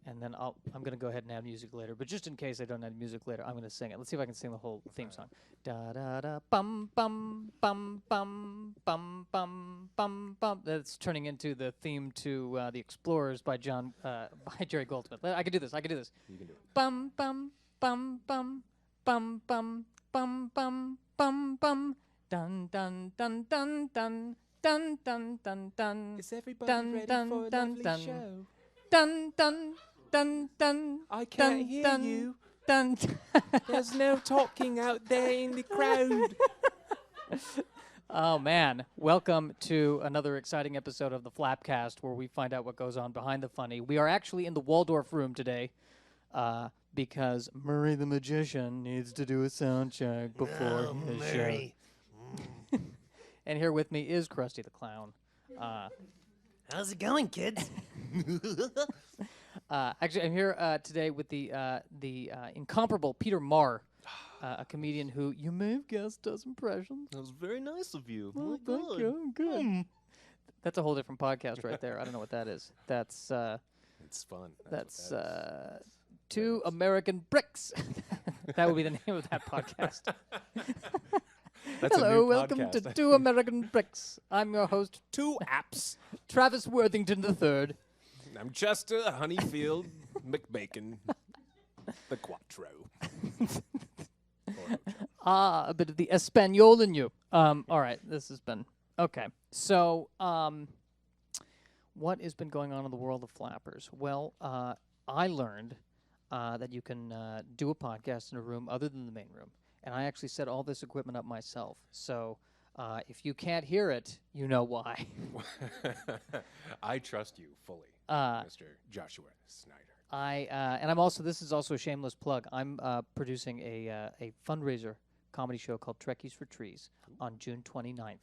and then I'm going to go ahead and add music later. But just in case I don't add music later, I'm going to sing it. Let's see if I can sing the whole theme song. Da da da bum bum bum bum bum bum bum bum. That's turning into the theme to The Explorers by Jerry Goldsmith. I can do this. You can do it. Bum bum bum bum bum bum bum bum bum bum. Dun dun dun dun dun dun dun dun dun. Is everybody dun, ready dun, for a dun, lovely dun. show? Dun dun dun dun. I can't dun, hear dun, you. Dun. There's no talking out there in the crowd. Oh man, welcome to another exciting episode of the FlappCast, where we find out what goes on behind the funny. We are actually in the Waldorf room today because Murray the Magician needs to do a sound check before his show. And here with me is Krusty the Clown. How's it going, kids? Actually, I'm here today with the incomparable Peter Marr, a comedian who you may have guessed does impressions. That was very nice of you. Oh, thank you. Good. That's a whole different podcast right there. I don't know what that is. That's It's fun. that's Two American Bricks. That would be the name of that podcast. That's a Hello, new welcome podcast. to Two American Bricks. I'm your host, Two apps. Travis Worthington III. I'm Chester Honeyfield McBacon, the Quattro. A bit of the Espanol in you. All right, this has been okay. So, what has been going on in the world of flappers? Well, I learned that you can do a podcast in a room other than the main room, and I actually set all this equipment up myself. So, if you can't hear it, you know why. I trust you fully, Mr. Joshua Snyder. And I'm also, this is also a shameless plug. I'm producing a fundraiser comedy show called Trekkies for Trees on June 29th.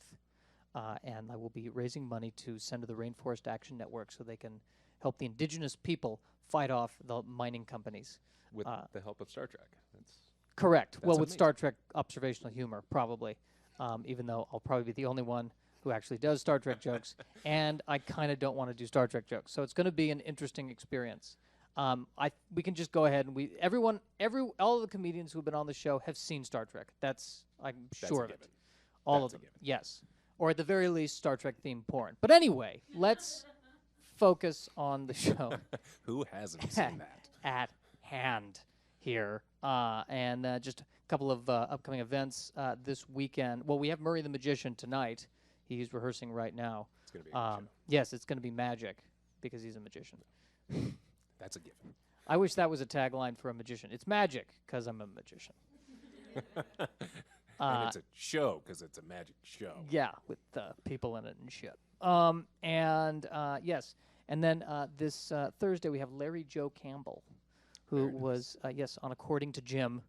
And I will be raising money to send to the Rainforest Action Network so they can help the indigenous people fight off the mining companies. With the help of Star Trek. Correct. Well, with amazing. Star Trek observational humor, probably. Even though I'll probably be the only one who actually does Star Trek jokes. And I kind of don't want to do Star Trek jokes. So it's going to be an interesting experience. We can just go ahead and all of the comedians who've been on the show have seen Star Trek. I'm sure of it. All of them. Yes. Or at the very least, Star Trek themed porn. But anyway, let's focus on the show. Who hasn't seen that? At hand here. And just a couple of upcoming events this weekend. Well, we have Murray the Magician tonight. He's rehearsing right now. It's going to be a good show. Yes, it's going to be magic because he's a magician. That's a given. I wish that was a tagline for a magician. It's magic because I'm a magician. And it's a show because it's a magic show. Yeah, with people in it and shit. Yes. And then this Thursday we have Larry Joe Campbell, who was, on According to Jim.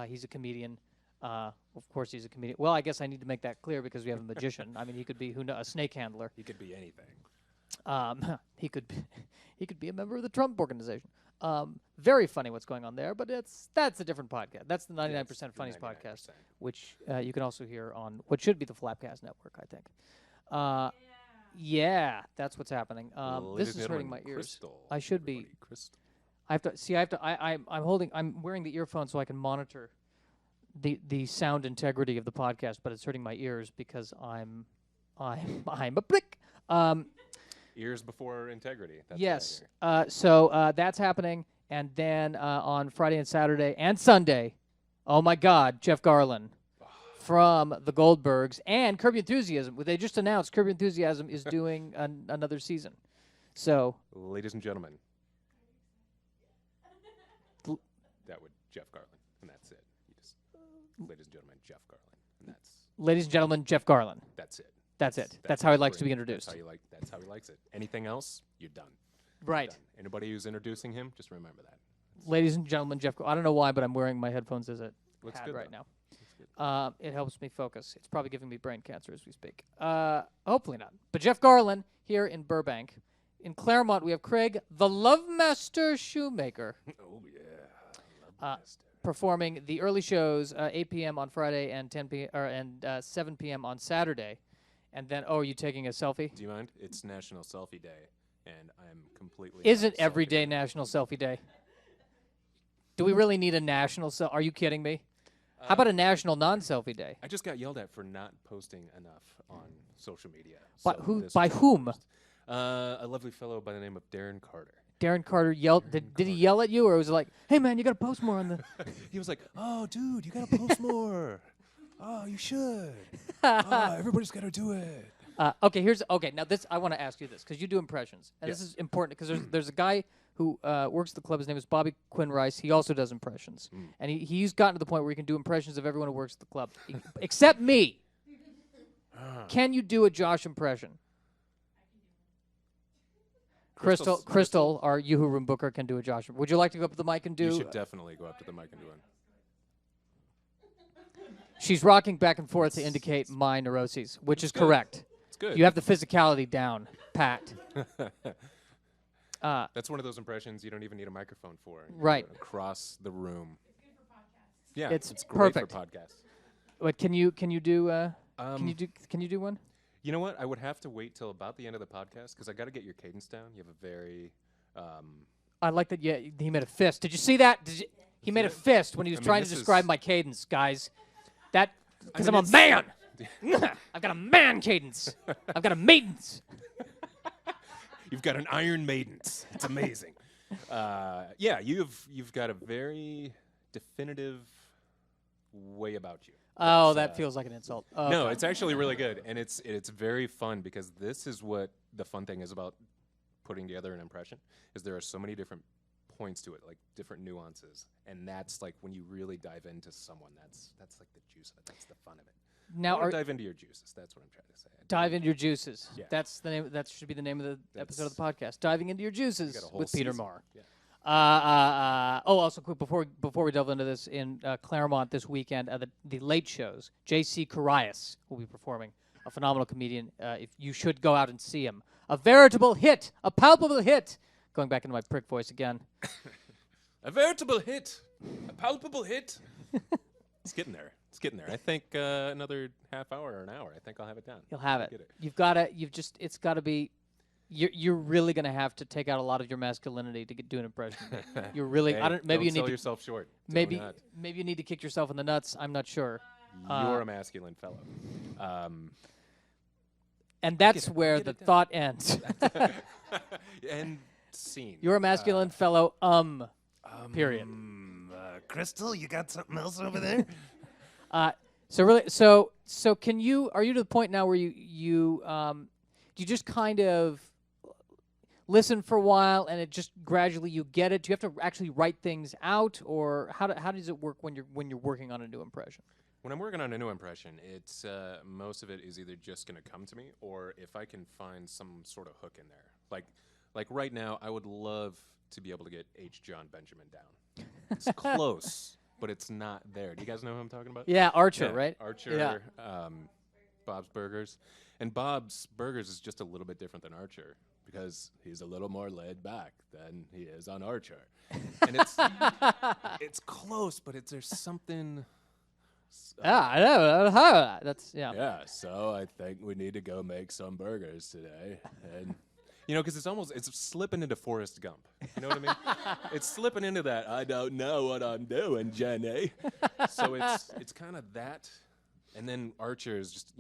He's a comedian. Of course he's a comedian. Well, I guess I need to make that clear because we have a magician. I mean, he could be a snake handler. He could be anything. He could be a member of the Trump organization. Very funny what's going on there, but that's a different podcast. That's the 99% Funnies podcast, which you can also hear on what should be the FlappCast network, I think. Yeah, that's what's happening. This is hurting my ears. Crystal, I should be. Crystal. I'm wearing the earphones so I can monitor the sound integrity of the podcast, but it's hurting my ears because I'm a prick. Ears before integrity. That's yes. So that's happening. And then on Friday and Saturday and Sunday, oh my God, Jeff Garlin from the Goldbergs and Curb Your Enthusiasm. They just announced Curb Your Enthusiasm is doing another season. So, ladies and gentlemen, that would Jeff Garlin, and that's it. Ladies and gentlemen, Jeff Garlin, and ladies and gentlemen, Jeff Garlin. that's it. That's it. That's how he likes to be introduced. That's how he likes it. Anything else, you're done. Right. Done. Anybody who's introducing him, just remember that. Ladies and gentlemen, Jeff. I don't know why, but I'm wearing my headphones as a Looks hat good, right though. now. It helps me focus. It's probably giving me brain cancer as we speak. Hopefully not. But Jeff Garlin here in Burbank. In Claremont, we have Craig, the Love Master Shoemaker. Oh yeah, Love Master. Performing the early shows 8 p.m. on Friday and 10 p.m. and 7 p.m. on Saturday. And then, are you taking a selfie? Do you mind? It's National Selfie Day, and I'm completely. Isn't not every selfie. day National Selfie Day? Do we really need a national Are you kidding me? How about a national non-selfie day? I just got yelled at for not posting enough on social media. By so who? this By was whom? first. A lovely fellow by the name of Darren Carter. Darren Carter yelled. Did he yell at you, or was it like, "Hey man, you got to post more on the"? He was like, "Oh, dude, you gotta post more. Oh, you should. Oh, everybody's gotta do it." Okay. Now this I want to ask you this because you do impressions, and this Yes. is important because there's a guy who works at the club. His name is Bobby Quinn Rice. He also does impressions, and he's gotten to the point where he can do impressions of everyone who works at the club, except me. Can you do a Josh impression? Crystal, our Yoo-Hoo Room booker, can do a Josh. Would you like to go up to the mic and do? You should definitely go up to the mic and do one. She's rocking back and forth to indicate my neuroses, which is good. correct. It's good. You have the physicality down, pat. That's one of those impressions you don't even need a microphone for. You Right. go across the room. Yeah, It's great perfect. for podcasts. But can you do can you do one? You know what? I would have to wait till about the end of the podcast because I got to get your cadence down. You have a very. I like that. Yeah, he made a fist. Did you see that? He made a fist when he was I mean, trying to this describe is- my cadence, guys. That because mean, I'm a man. I've got a man cadence. I've got a maidens. You've got an Iron Maidens. It's amazing. Yeah, you've got a very definitive way about you. Oh, That's, that feels like an insult. No, Okay. it's actually really good, and it's very fun because this is what the fun thing is about putting together an impression. Is there are so many different points to it, like different nuances, and that's like when you really dive into someone. That's like the juice of it. That's the fun of it. Now, Or dive into your juices. That's what I'm trying to say. dive into your juices. Yeah. That's the name. That should be the name of the episode of the podcast. Diving into your juices got a whole with Peter season. Marr. Yeah. Also quick before we delve into this, in Claremont this weekend, the late shows, J.C. Carias will be performing, a phenomenal comedian. If you should go out and see him, a veritable hit, a palpable hit. Going back into my prick voice again. A veritable hit, a palpable hit. It's getting there. It's getting there. I think another half hour or an hour. I think I'll have it done. You'll have it. Get it. It's got to be. You're really gonna have to take out a lot of your masculinity to do an impression. You're really. Hey, I don't. Maybe don't you need sell to. yourself short. Do Maybe not. you need to kick yourself in the nuts. I'm not sure. You're a masculine fellow. And that's get it. where Get the it done. thought ends. And scene. You're a masculine fellow. Period. Crystal, you got something else over there? So can you? Are you to the point now where you just kind of listen for a while and it just gradually you get it? Do you have to actually write things out, or how does it work when you're working on a new impression? When I'm working on a new impression, it's most of it is either just going to come to me, or if I can find some sort of hook in there. Like right now, I would love to be able to get H. John Benjamin down. It's close, but it's not there. Do you guys know who I'm talking about? Yeah, Archer, Yeah, right? Archer, Yeah. Bob's Burgers. And Bob's Burgers is just a little bit different than Archer because he's a little more laid back than he is on Archer. And it's close, but there's something. I know. That's yeah. Yeah, so I think we need to go make some burgers today. And, because it's slipping into Forrest Gump. You know what I mean? It's slipping into that, I don't know what I'm doing, Jenny. So it's kind of that. And then Archer is just,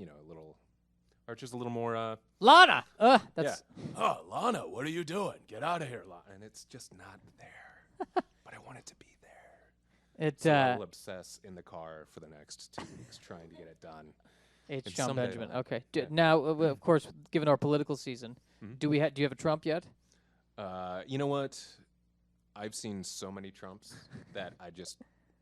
Archer's a little more, Lana. yeah. That's Oh, Lana, what are you doing? Get out of here, Lana. And it's just not there. But I want it to be there. it. So I will obsess in the car for the next 2 weeks trying to get it done. H. and John someday Benjamin. it'll Okay. happen. Yeah. Now, of course, given our political season, Mhm. do you have a Trump yet? You know what? I've seen so many Trumps that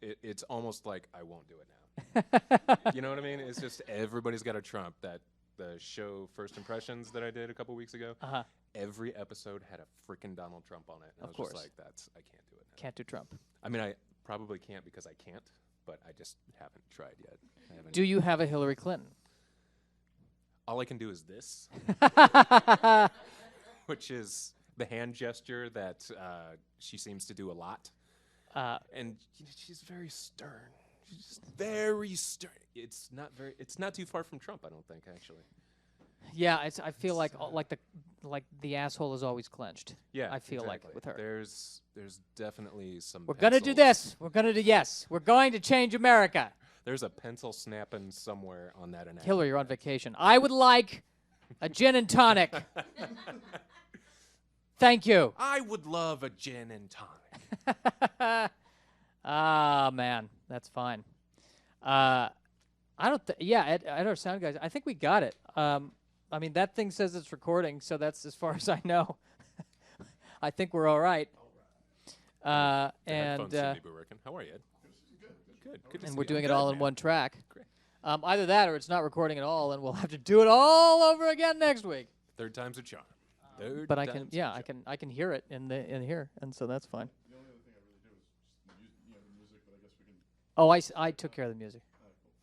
it's almost like I won't do it now. You know what I mean? It's just everybody's got a Trump. That the show First Impressions that I did a couple weeks ago, Uh-huh. every episode had a freaking Donald Trump on it. And Of I was course. just like, I can't do it now. Can't do Trump. I mean, I probably can't because I can't, but I just haven't tried yet. Do you have a Hillary Clinton? All I can do is this, which is the hand gesture that she seems to do a lot. And she's very stern. She's just very stern. It's not too far from Trump, I don't think, actually. Yeah, I feel like like the asshole is always clenched. Yeah, I feel like exactly. with her. There's definitely some. We're gonna do pencils. this. We're gonna do yes. We're going to change America. There's a pencil snapping somewhere on that anatomy. Hillary, you're on vacation. I would like a gin and tonic. Thank you. I would love a gin and tonic. Ah, man, that's fine. I don't. At our sound guys, I think we got it. I mean, that thing says it's recording, so that's as far as I know. I think we're all right. The headphones seem to be working. How are you, Ed? Good. Good to And see we're you. doing it Good, all in man. one track. Great. Either that or it's not recording at all, and we'll have to do it all over again next week. Third time's a charm. Third But I can, time's a yeah, charm. I can hear it in here, and so that's fine. The only other thing I really do is just the music, but I guess we can. Oh, I took care of the music.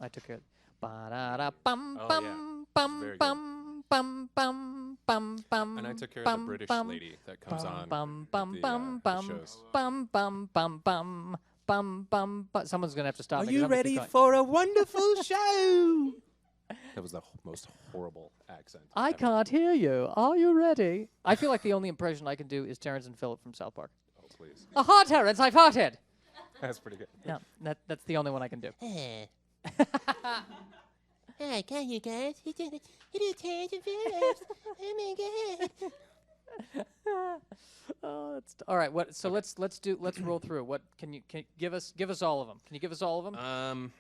I took care of it. Ba-da-da-bum, Oh, bum, yeah. bum, Very good. bum, bum, bum, bum, bum, And I took care of bum, the British bum, lady that comes on bum, with bum, the, bum, the bum, shows. bum, bum, bum, bum, bum, bum, bum. Someone's going to have to stop Are me 'cause you I'm gonna ready keep going. for a wonderful show? That was the most horrible accent. I ever. can't hear you. Are you ready? I feel like the only impression I can do is Terrence and Phillip from South Park. Oh, please. Aha, Terrence, I farted. That's pretty good. No, that's the only one I can do. Hi, can you guys? It is Terrence and Phillips. Oh my god. Oh, that's all right. What? So let's roll through. What can you give us all of them? Can you give us all of them?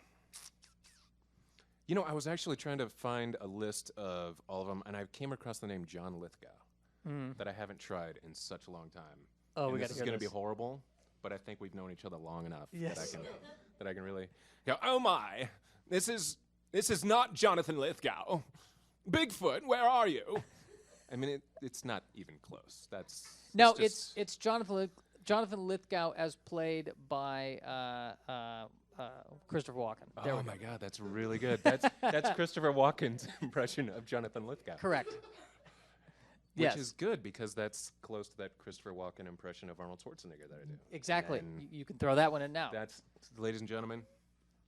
You know, I was actually trying to find a list of all of them, and I came across the name John Lithgow that I haven't tried in such a long time. Oh, and we this got is to going hear to be this. horrible, but I think we've known each other long enough Yes. that I can really go. Oh my, this is not Jonathan Lithgow. Bigfoot, where are you? I mean, it's not even close. No, just- it's Jonathan Lithgow as played by Christopher Walken. There Oh we my go. God, that's really good. That's Christopher Walken's impression of Jonathan Lithgow. Correct. Which Yes. is good because that's close to that Christopher Walken impression of Arnold Schwarzenegger that I do. Exactly. And You can throw that one in now. that's, ladies and gentlemen,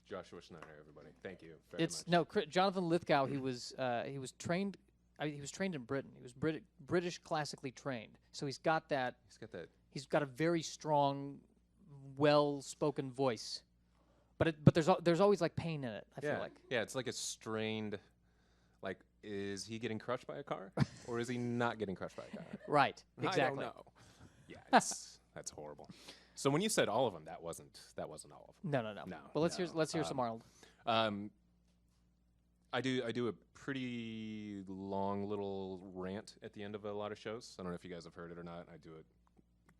Joshua Snyder, everybody. Thank you very It's much. Jonathan Lithgow. He was trained. He was trained in Britain. He was British classically trained. So he's got that. He's got that. He's got a very strong, well-spoken voice. But there's always like pain in it. I feel like. Yeah, it's like a strained. Like, is he getting crushed by a car, or is he not getting crushed by a car? Right. Exactly. I don't know. Yeah, that's horrible. So when you said all of them, that wasn't all of them. No. No, Well, let's no. hear some Arnold. I do a pretty long little rant at the end of a lot of shows. I don't know if you guys have heard it or not. I do it.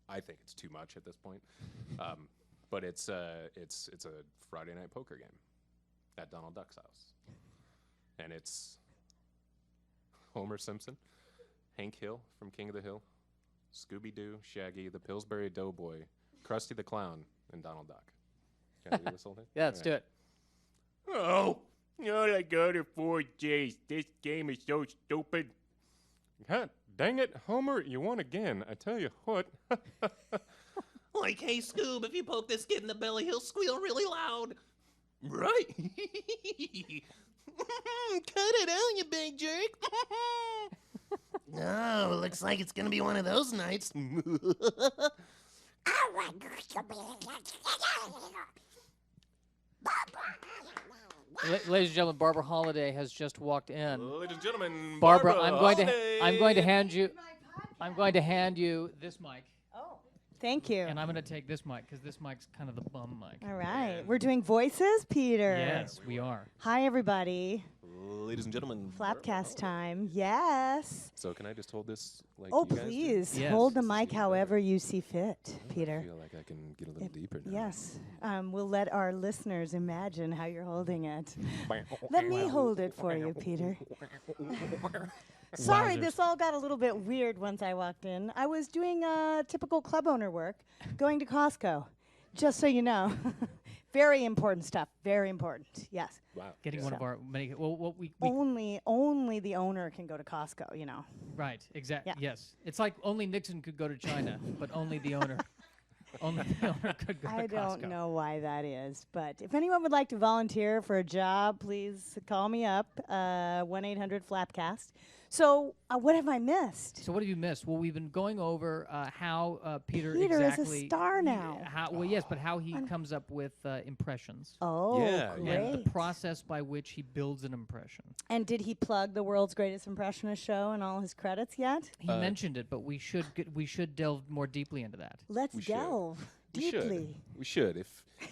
I think it's too much at this point. But it's a Friday night poker game at Donald Duck's house, and it's Homer Simpson, Hank Hill from King of the Hill, Scooby-Doo, Shaggy, the Pillsbury Doughboy, Krusty the Clown, and Donald Duck. Can I do this whole thing? Yeah, let's do it. Oh, all I got are 4 J's. This game is so stupid. God dang it, Homer, you won again. I tell you what. Like, hey, Scoob, if you poke this kid in the belly, he'll squeal really loud. Right. Cut it out, you big jerk. No, looks like it's gonna be one of those nights. Ladies and gentlemen, Barbara Holliday has just walked in. Ladies and gentlemen, Barbara, Barbara I'm going to Holliday. hand you this mic, Oh, thank you. and I'm going to take this mic because this mic's kind of the bum mic. All right. We're doing voices, Peter. Yes, we are. Hi, everybody. Ladies and gentlemen, Barbara FlappCast Holliday. time. Yes. So can I just hold this like Oh, you guys do? please. Yes. Hold the This is mic way however better. you see fit, Peter. I feel like I can get a little deeper now. Yes. We'll let our listeners imagine how you're holding it. Let me hold it for you, Peter. Sorry, Wowzers. this all got a little bit weird once I walked in. I was doing typical club owner work, going to Costco, just so you know. Very important stuff. Very important. Yes. Wow. Getting Yeah. one of our many. Well, what we Only the owner can go to Costco, you know. right, exactly. Yeah. Yes, it's like only Nixon could go to China, but only the owner. Only the owner could go I to Costco. don't know why that is, but if anyone would like to volunteer for a job, please call me up, 1-800-FLAPCast. So what have I missed? So what have you missed? Well, we've been going over how Peter Peter exactly is a star now. Yes, but how he comes up with impressions. Oh, Yeah, great. yeah. And the process by which he builds an impression. And did he plug the World's Greatest Impressionist show and all his credits yet? He mentioned it, but we should delve more deeply into that. Let's We should. delve deeply. We should.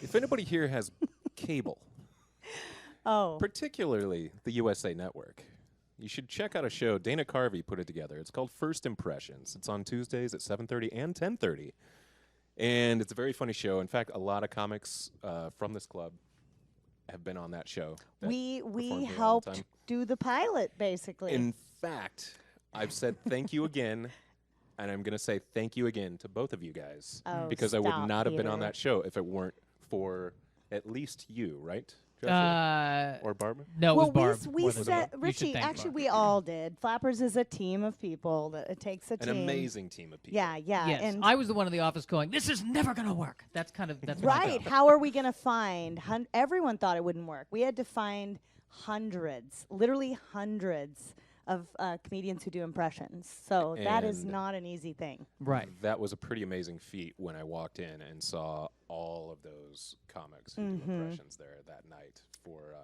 If anybody here has cable, Oh, particularly the USA Network, you should check out a show. Dana Carvey put it together. It's called First Impressions. It's on Tuesdays at 7:30 and 10:30. And it's a very funny show. In fact, a lot of comics from this club have been on that show. that we performed here all the helped time. do the pilot, basically. In fact, I've said thank you again, and I'm going to say thank you again to both of you guys. Oh, because I would stop, not have been on Peter. that show if it weren't for at least you, right? Joshua? Or Barbara? No, it well, was Barb. we more than said, Barb. You should Richie, thank actually, Barb. we all did. Flappers is a team of people. That it takes a An team. amazing team of people. Yeah, yeah. Yes, And I was the one in the office going, "This is never going to work." That's what I right. felt. How are we going to find? Everyone thought it wouldn't work. We had to find hundreds, literally hundreds of comedians who do impressions. So that is And- not an easy thing. Right. That was a pretty amazing feat when I walked in and saw all of those comics who do impressions there that night for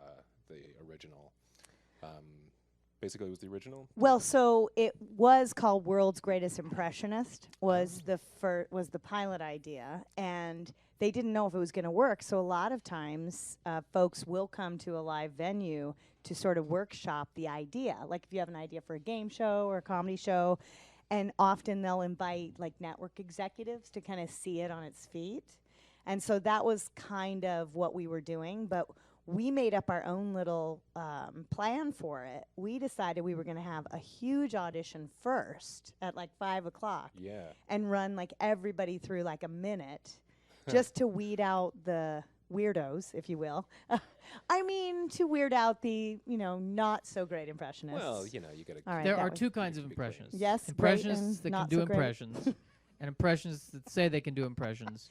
the original. Basically, it was the original. Well, so it was called World's Greatest Impressionist. Was the pilot idea, and they didn't know if it was going to work. So a lot of times, folks will come to a live venue to sort of workshop the idea. Like if you have an idea for a game show or a comedy show, and often they'll invite like network executives to kind of see it on its feet. And so that was kind of what we were doing, but we made up our own little plan for it. We decided we were going to have a huge audition first at like 5 o'clock Yeah. and run like everybody through like a minute just to weed out the weirdos, if you will. I mean, to weird out the, not so great impressionists. Well, you got to. All right, There that are was- two kinds of to be clear. impressionists. Yes, great impressionists and that can not do so great. impressions, and impressionists that say they can do impressions,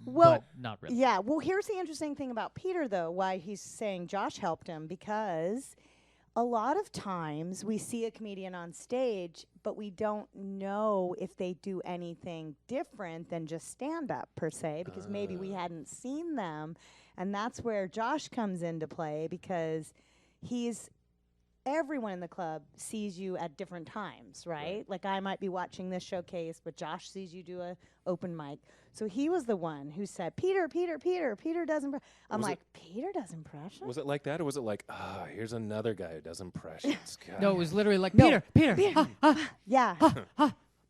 Well, but not really. yeah. Well, here's the interesting thing about Peter, though, why he's saying Josh helped him, because a lot of times we see a comedian on stage, but we don't know if they do anything different than just stand up per se, because maybe we hadn't seen them. And that's where Josh comes into play, because everyone in the club sees you at different times, right? Like I might be watching this showcase, but Josh sees you do a open mic. So he was the one who said, Peter does impressions. I'm Was like, Peter does impressions? Was it like that, or was it like, here's another guy who does impressions? God. No, it was literally like No. Peter, Yeah.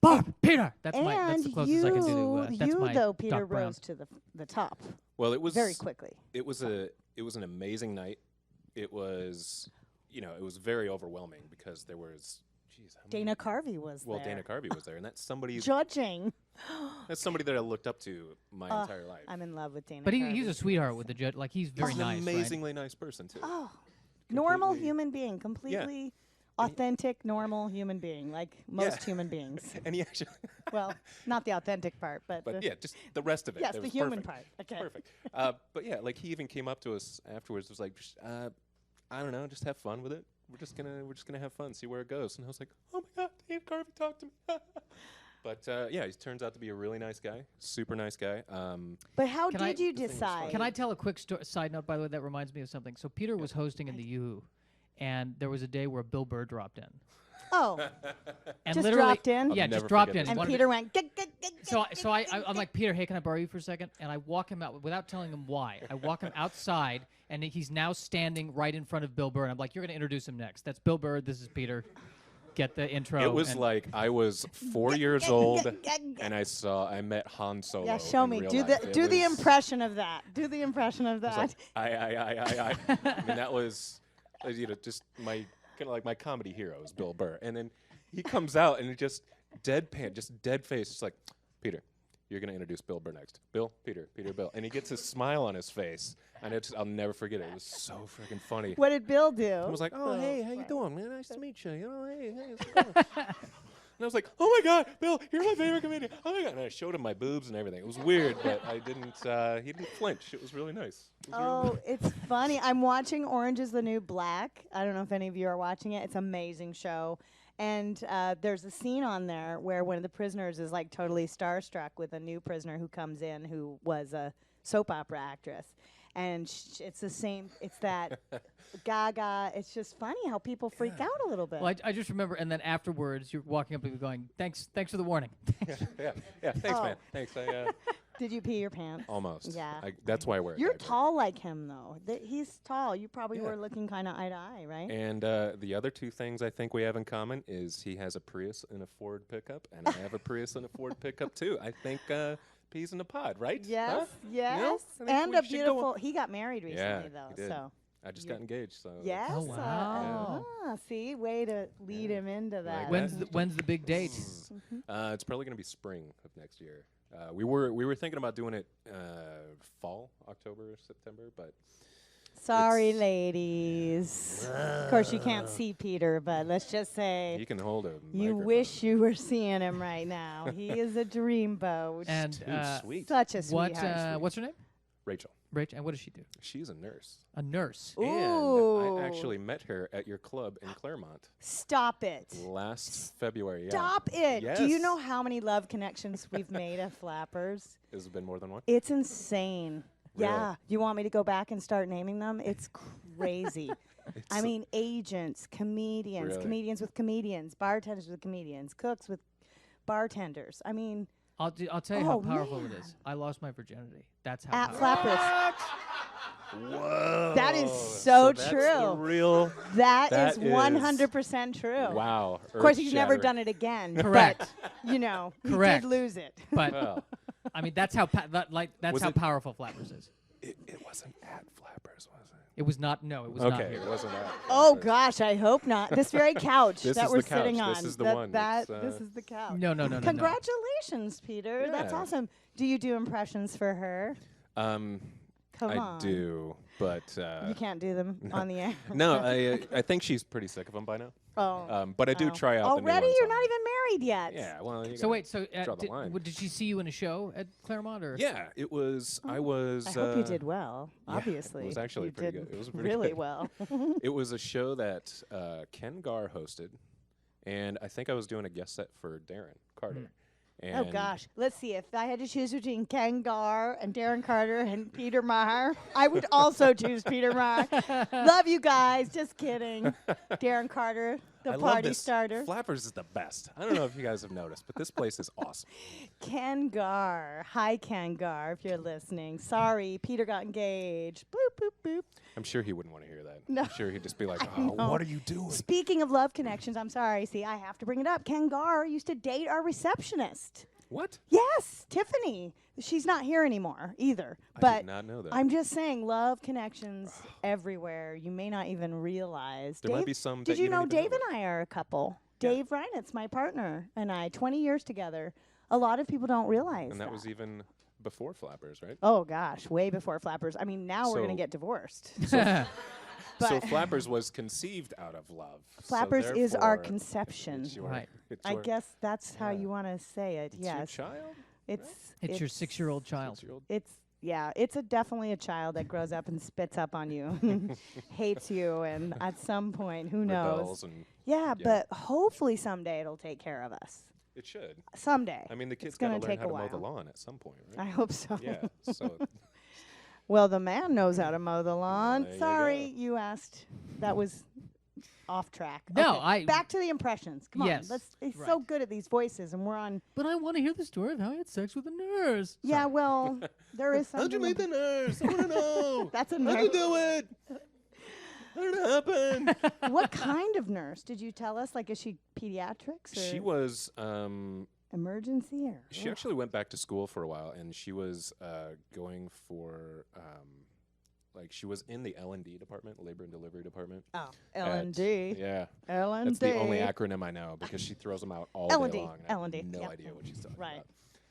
Barb, Peter. That's and that's the closest I can do. That's you my though, Peter, Doc Brown. rose to the top Well, it was very quickly. It was an amazing night. It was, it was very overwhelming because there was, how many- Dana Carvey was Well, there. Dana Carvey was there, and that's somebody Judging. that's somebody that I looked up to my entire life. I'm in love with Dana But Carvey. he's a sweetheart with the judge. Like he's very He's nice. an amazingly nice person too. Oh, normal Completely- human being, completely authentic, normal human being, like most human beings. And he actually, Well, not the authentic part, but, but the, yeah, just the rest of it. yes, it the was human perfect. part. Okay. Perfect. But yeah, like he even came up to us afterwards. Was like, I don't know, just have fun with it. We're just gonna have fun, see where it goes. And I was like, oh my God, Dave Carvey talked to me. But yeah, he turns out to be a really nice guy, super nice guy. But how Can did I- you the thing was fun. decide? Can I tell a quick side note, by the way, that reminds me of something? So Peter was hosting in the Yoo-Hoo, and there was a day where Bill Burr dropped in. Oh, And Just literally, dropped in? Yeah, I'll just never dropped forget in. this. and Wanted to- Peter went. So I'm like, Peter, hey, can I borrow you for a second? And I walk him out without telling him why. I walk him outside, and he's now standing right in front of Bill Burr. And I'm like, you're going to introduce him next. That's Bill Burr. This is Peter. Get the intro. It was and- like I was 4 years old, and I met Han Solo. Yeah, show in me. real Do life. the It do the was- impression of that. Do the impression of it was that. like, I mean, that was, just my kind of like my comedy hero is Bill Burr, and then he comes out and he just deadpan, just dead face, just like, Peter, you're gonna introduce Bill Burr next. Bill, Peter, Bill, and he gets his smile on his face, and I'll never forget it. It was so freaking funny. What did Bill do? I was like, oh, hey, how you right. doing, man? Nice to meet you. Hey, how's it going? I was like, oh my God, Bill, you're my favorite comedian. Oh my God. And I showed him my boobs and everything. It was weird, but he didn't flinch. It was really nice. It was really nice. It's funny. I'm watching Orange is the New Black. I don't know if any of you are watching it. It's an amazing show. And there's a scene on there where one of the prisoners is like totally starstruck with a new prisoner who comes in who was a soap opera actress. And it's the same. It's that gaga. It's just funny how people freak out a little bit. Well, I just remember, and then afterwards, you're walking up and going, thanks for the warning. Yeah. Thanks, man. Thanks. Did you pee your pants? Almost. Yeah. That's why I wear it. You're diaper. tall like him, though. He's tall. You probably were looking kind of eye to eye, right? And the other two things I think we have in common is he has a Prius and a Ford pickup, and I have a Prius and a Ford pickup too. I think peas in a pod, right? Yes, Huh? yes. You know? I think And we a should go beautiful. He got married recently, Yeah, though. he did. So I just got engaged, so yes. Oh, wow. See, way to lead him into that. When's the big date? it's probably going to be spring of next year. We were thinking about doing it fall, October, September, but Sorry, ladies. Of course, you can't see Peter, but let's just say he can hold a you microphone. wish you were seeing him right now. He is a dreamboat. And Dude, sweet. Such a sweetheart. what's her name? Rachel. Rach. And what does she do? She's a nurse. A nurse. Ooh. And I actually met her at your club in Claremont Stop it. last February. Yeah. Stop it. Do you Yes. know how many love connections we've made at Flappers? Has it been more than one? It's insane. Really? Yeah. Do you want me to go back and start naming them? It's crazy. I mean, agents, comedians, Really? comedians with comedians, bartenders with comedians, cooks with bartenders. I mean, I'll tell you how Oh, powerful it man. is. I lost my virginity. That's how at powerful. Flappers. Whoa. That is so that's true. The real. That That is is- 100% true. Wow. Of course, he's never earth-shattering. done it again. Correct. But, you know, he Correct. did lose it. But Well, I mean, that's how that's Was how it- powerful Flappers is. it wasn't at Flappers, was it? It was not. No, it was not. Okay, here. it wasn't at. Oh, Flappers. gosh, I hope not. This very couch This that is we're the couch. sitting on. This is the that, one. That, It's, this is the couch. No. Congratulations, Peter. That's Yeah. awesome. Do you do impressions for her? Come I on. do, but You can't do them on the air. no, I think she's pretty sick of them by now. Oh. But I do Oh. try out Already? the new ones You're on not them. even married yet. Yeah, well. You So gotta wait. So draw the line. did she see you in a show at Claremont or? Yeah, it was. I was. I hope you did well, yeah, obviously. it was actually you pretty did good. It was pretty really good. well. It was a show that Ken Gar hosted, and I think I was doing a guest set for Darren Carter. Oh, And gosh. Let's see. If I had to choose between Ken Gar and Darren Carter and Peter Marr, I would also choose Peter Marr. Love you guys. Just kidding. Darren Carter, the I love party this. starter. Flappers is the best. I don't know if you guys have noticed, but this place is awesome. Ken Gar. Hi, Ken Gar, if you're listening. Sorry, Peter got engaged. Boop, boop, boop. I'm sure he wouldn't want to hear that. No. I'm sure he'd just be like, I "Oh, know. what are you doing?" Speaking of love connections, I'm sorry. See, I have to bring it up. Ken Gar used to date our receptionist. What? Yes, Tiffany. She's not here anymore either. I But did not know that. I'm just saying, love connections everywhere. You may not even realize. There might Dave, be some Did that you you know don't even Dave know and I are a couple? Yeah. Dave Reinitz, my partner, and I, 20 years together. A lot of people don't realize And that was even before Flappers, right? Oh gosh, way before Flappers. I mean, now we're gonna So- get divorced. So But Flappers was conceived out of love. So Flappers is our therefore, conception. it's your- Right. it's I your- guess that's how Yeah. you want to say it. it's yes, your child. it's Your 6-year-old child. 6-year-old. It's definitely a child that grows up and spits up on you, hates you, and at some point, who knows? Rebels and Yeah, yeah. but hopefully someday it'll take care of us. it should. Someday. I mean, the kid's It's got to gonna learn take how a to mow the while. lawn at some point, I right? hope so. Yeah. So Well, the man knows how to mow the lawn. There you Sorry, go. you asked. That was off track. No, Okay, back to the impressions. Come Yes, on, he's right. so good at these voices, and we're on. But I want to hear the story of how he had sex with a nurse. Yeah, well, there is something. how'd you make the nurse? I want to know. That's a How'd nurse. you do it? How did it happen? What kind of nurse? Did you tell us? Like, is she pediatrics or She was. emergency or? She actually went back to school for a while, and she was going for. Like she was in the L&D department, labor and delivery department. Oh, at- L&D. Yeah. L&D. That's the only acronym I know because she throws them out all day L&D, long. and I have L&D, no yep. idea what she's talking Right.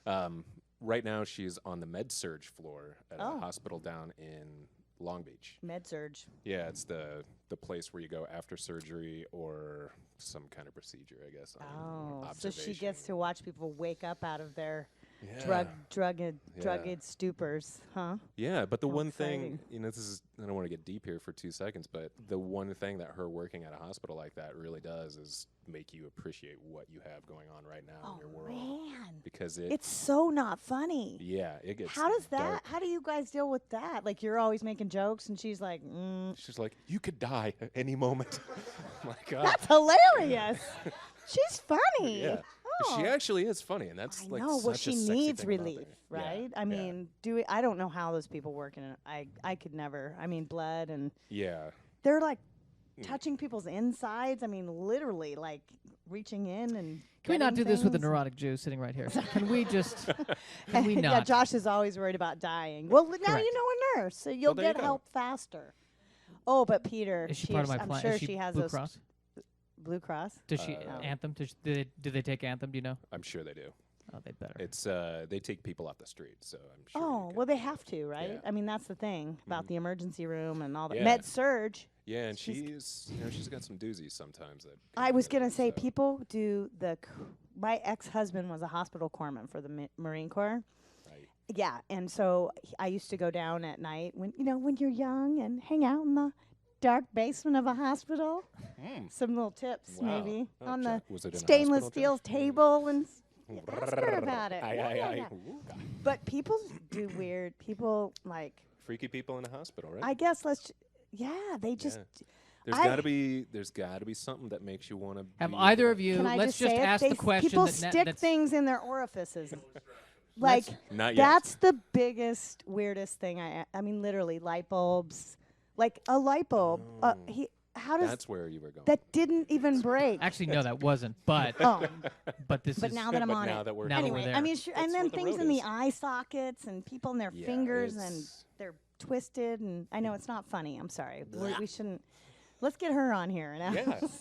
about. Right now, she's on the med surge floor at Oh. a hospital down in Long Beach. Med-surge. Yeah, it's the place where you go after surgery or some kind of procedure, I guess. Oh, so observation. she gets to watch people wake up out of their Yeah. drugged stupors, huh? Yeah, but the How one thing, exciting. you know, this is, I don't want to get deep here for 2 seconds, but the one thing that her working at a hospital like that really does is make you appreciate what you have going on right now in your world. Man, Because it's so not funny. yeah, it gets How does that? dark. How do you guys deal with that? Like you're always making jokes, and she's like, She's like, you could die at any moment. My God. "That's hilarious. She's funny." Yeah. She actually is funny, and that's I like know. Well, such a she sexy needs thing about relief, her. Yeah, right? I yeah. mean, I don't know how those people work in it. I could never. I mean, blood and Yeah. they're like touching people's insides. I mean, literally, like reaching in and. Can we not do getting this with a things. neurotic Jew sitting right here? Can we just? Can we Yeah, not? Josh is always worried about dying. Well, now Correct. you know a nurse, so you'll there you get go. help faster. Oh, but Peter, Is she part of my I'm plan? sure Is she she has Blue those Cross? Blue Cross. Does she No. Anthem? Do they take Anthem? Do you know? I'm sure they do. Oh, they better. It's they take people off the street, so I'm sure. Oh, you well, can- they have to, right? Yeah. I mean, that's the thing about the emergency room and all that. Yeah. Med surge. Yeah, and she's- she's got some doozies sometimes. That I was gonna say, so- people do my ex-husband was a hospital corpsman for the Marine Corps. Right. Yeah, and so I used to go down at night when you're young and hang out in the dark basement of a hospital. Some little tips Wow. maybe Oh, on Jack, the was it in a stainless hospital, steel Jack? table and ask her about it. Aye, Yeah, aye, yeah, aye. yeah. Ooh, God. But people do weird. People like Freaky people in a hospital, right? I guess they just. Yeah. There's got to be something that makes you want to. Have either of you? Can I Let's just say it? ask the question. People that stick that's things in their orifices. Like Not yet. that's the biggest, weirdest thing. I mean, literally light bulbs. Like a light bulb. How does That's where you were going. that didn't even break? Actually, no, that wasn't. But Oh, but this but is. now that I'm But on now it. that we're Now that Anyway, we're I there. mean, and That's then what the things road in the is. eye sockets and people in their Yeah, fingers and it's- they're twisted. And I know it's not funny. I'm sorry. We shouldn't. Let's get her on here now.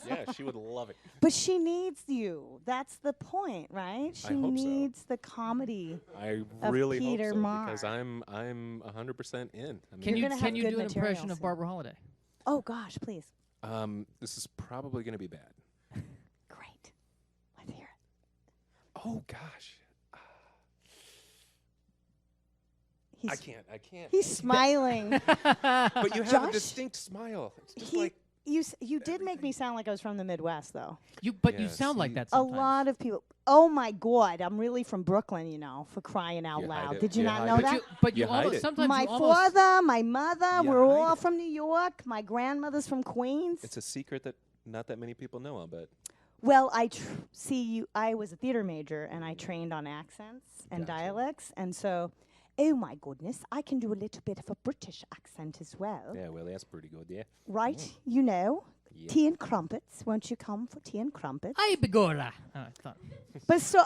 yeah, she would love it. But she needs you. That's the point, right? She hope so. needs the comedy. I Of really Peter hope so Marr. because I'm 100% in. I mean, Can you gonna have do good an impression material of soon. Barbara Holliday? Oh gosh, please. This is probably going to be bad. Great. Let's hear it. Oh gosh, He's, I can't. He's smiling. But you have a Josh, distinct smile. It's just like you did make me sound like I was from the Midwest, though. You Yeah, sound like see, that A sometimes. lot of people. Oh my God, I'm really from Brooklyn, for crying out You hide loud. it. Did you You not hide know it. that? But you You hide almost it. sometimes My you almost. father, my mother, You we're all hide it. from New York. My grandmother's from Queens. it's a secret that not that many people know. I bet. Well, I was a theater major and I trained on accents and Gotcha. dialects, and so, oh my goodness, I can do a little bit of a British accent as well, Yeah, well, that's pretty good. Yeah. right? Yeah. Tea and crumpets. Won't you come for tea and crumpets? Ay, Bigora. Oh, I thought. But so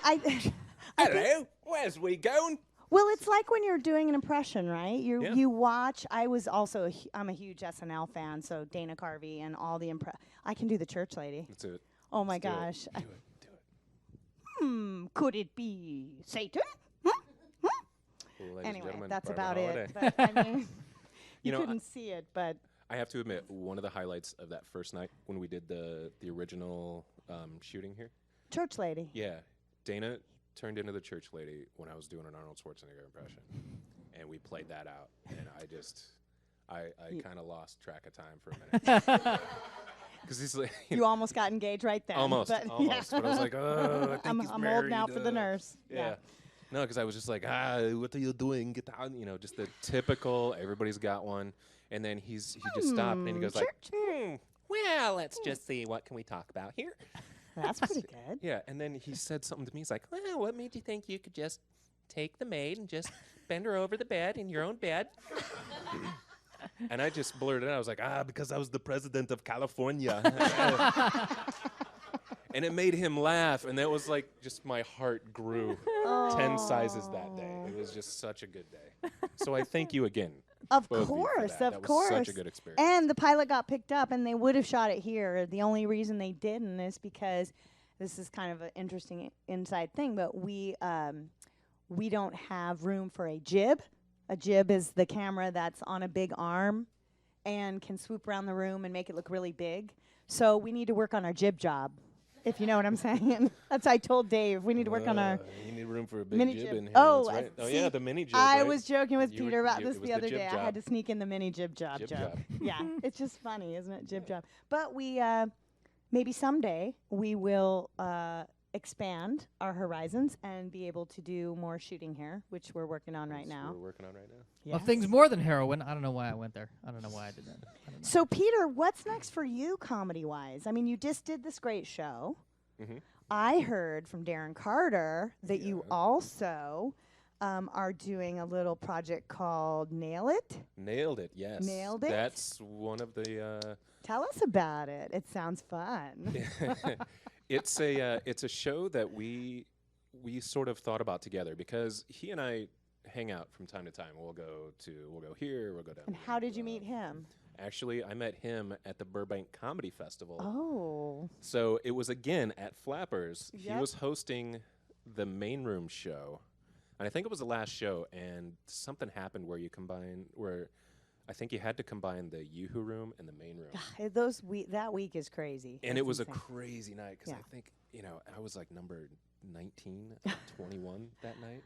Hello, where's we going? well, it's like when you're doing an impression, right? Yeah. You watch. I'm a huge SNL fan, so Dana Carvey and all the I can do the church lady. Let's do it. Oh my Let's do it. gosh. Do it. Could it be Satan? Well, ladies and Anyway, gentlemen, that's Barbara about it. Holliday. But I mean, you know, couldn't see it, but I have to admit, one of the highlights of that first night when we did the original shooting here. church lady. Yeah, Dana turned into the church lady when I was doing an Arnold Schwarzenegger impression, and we played that out, and I kind of lost track of time for a minute. Because he's like, You almost got engaged right then. almost, but almost. But I was like, oh, I think he's I'm married. old now for the nurse. Yeah. No, because I was just like, what are you doing? Get down, just the typical. Everybody's got one, and then he just stopped and he goes like, well, let's just see what can we talk about here. That's pretty good. Yeah, and then he said something to me. He's like, well, what made you think you could just take the maid and just bend her over the bed in your own bed? And I just blurted out. I was like, because I was the president of California. And it made him laugh, and that was like just my heart grew 10 sizes that day. It was just such a good day. So I thank you again. Of both of you for course, that. of That was course. such a good experience. And the pilot got picked up, and they would have shot it here. The only reason they didn't is because this is kind of an interesting inside thing, but we don't have room for a jib A jib is the camera that's on a big arm and can swoop around the room and make it look really big. So we need to work on our jib job, if you know what I'm saying. That's I told Dave. We need to work on our You need room for a big mini jib jib. in here. Oh, that's right. Oh see, yeah, the mini jib. I right? was joking with You were- Peter about you- this it was the other jib day. I job. had to sneak in the mini jib job Jib joke. job. Yeah, it's just funny, isn't it? Jib job. But we maybe someday we will expand our horizons and be able to do more shooting here, which we're working on right That's what now. We're working on right now. Well, Yes. things more than heroin. I don't know why I went there. I don't know why I did that. I don't know. So, Peter, what's next for you comedy-wise? I mean, you just did this great show. Mhm. I heard from Darren Carter that you Yeah. also are doing a little project called Nail It. Nailed it. Yes. Nailed it? That's one of the. Tell us about it. It sounds fun. It's a show that we sort of thought about together because he and I hang out from time to time. We'll go here. We'll go down. And here, how did you meet him? Actually, I met him at the Burbank Comedy Festival. Oh. So it was again at Flappers. He Yep. was hosting the main room show, and I think it was the last show. And something happened where I think you had to combine the Yoo-Hoo room and the main room. That week is crazy. And That's it was insane. a crazy night because Yeah. I think, I was like number 19, 21 that night.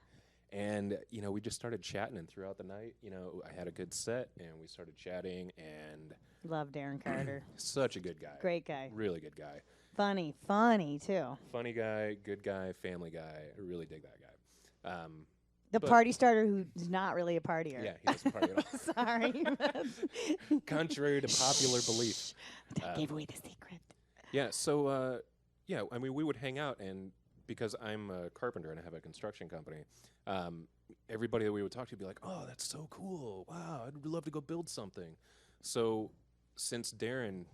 And, we just started chatting. And throughout the night, I had a good set and we started chatting. And Love Darren Carter. such a good guy. Great guy. Really good guy. Funny too. Funny guy, good guy, family guy. I really dig that guy. The But- party starter who's not really a partier. Yeah, he doesn't party at all. Sorry. Contrary to popular belief. I gave away the secret. Yeah, so, we would hang out, and because I'm a carpenter and I have a construction company, everybody that we would talk to would be like, oh, that's so cool. Wow, I'd love to go build something. So since Darren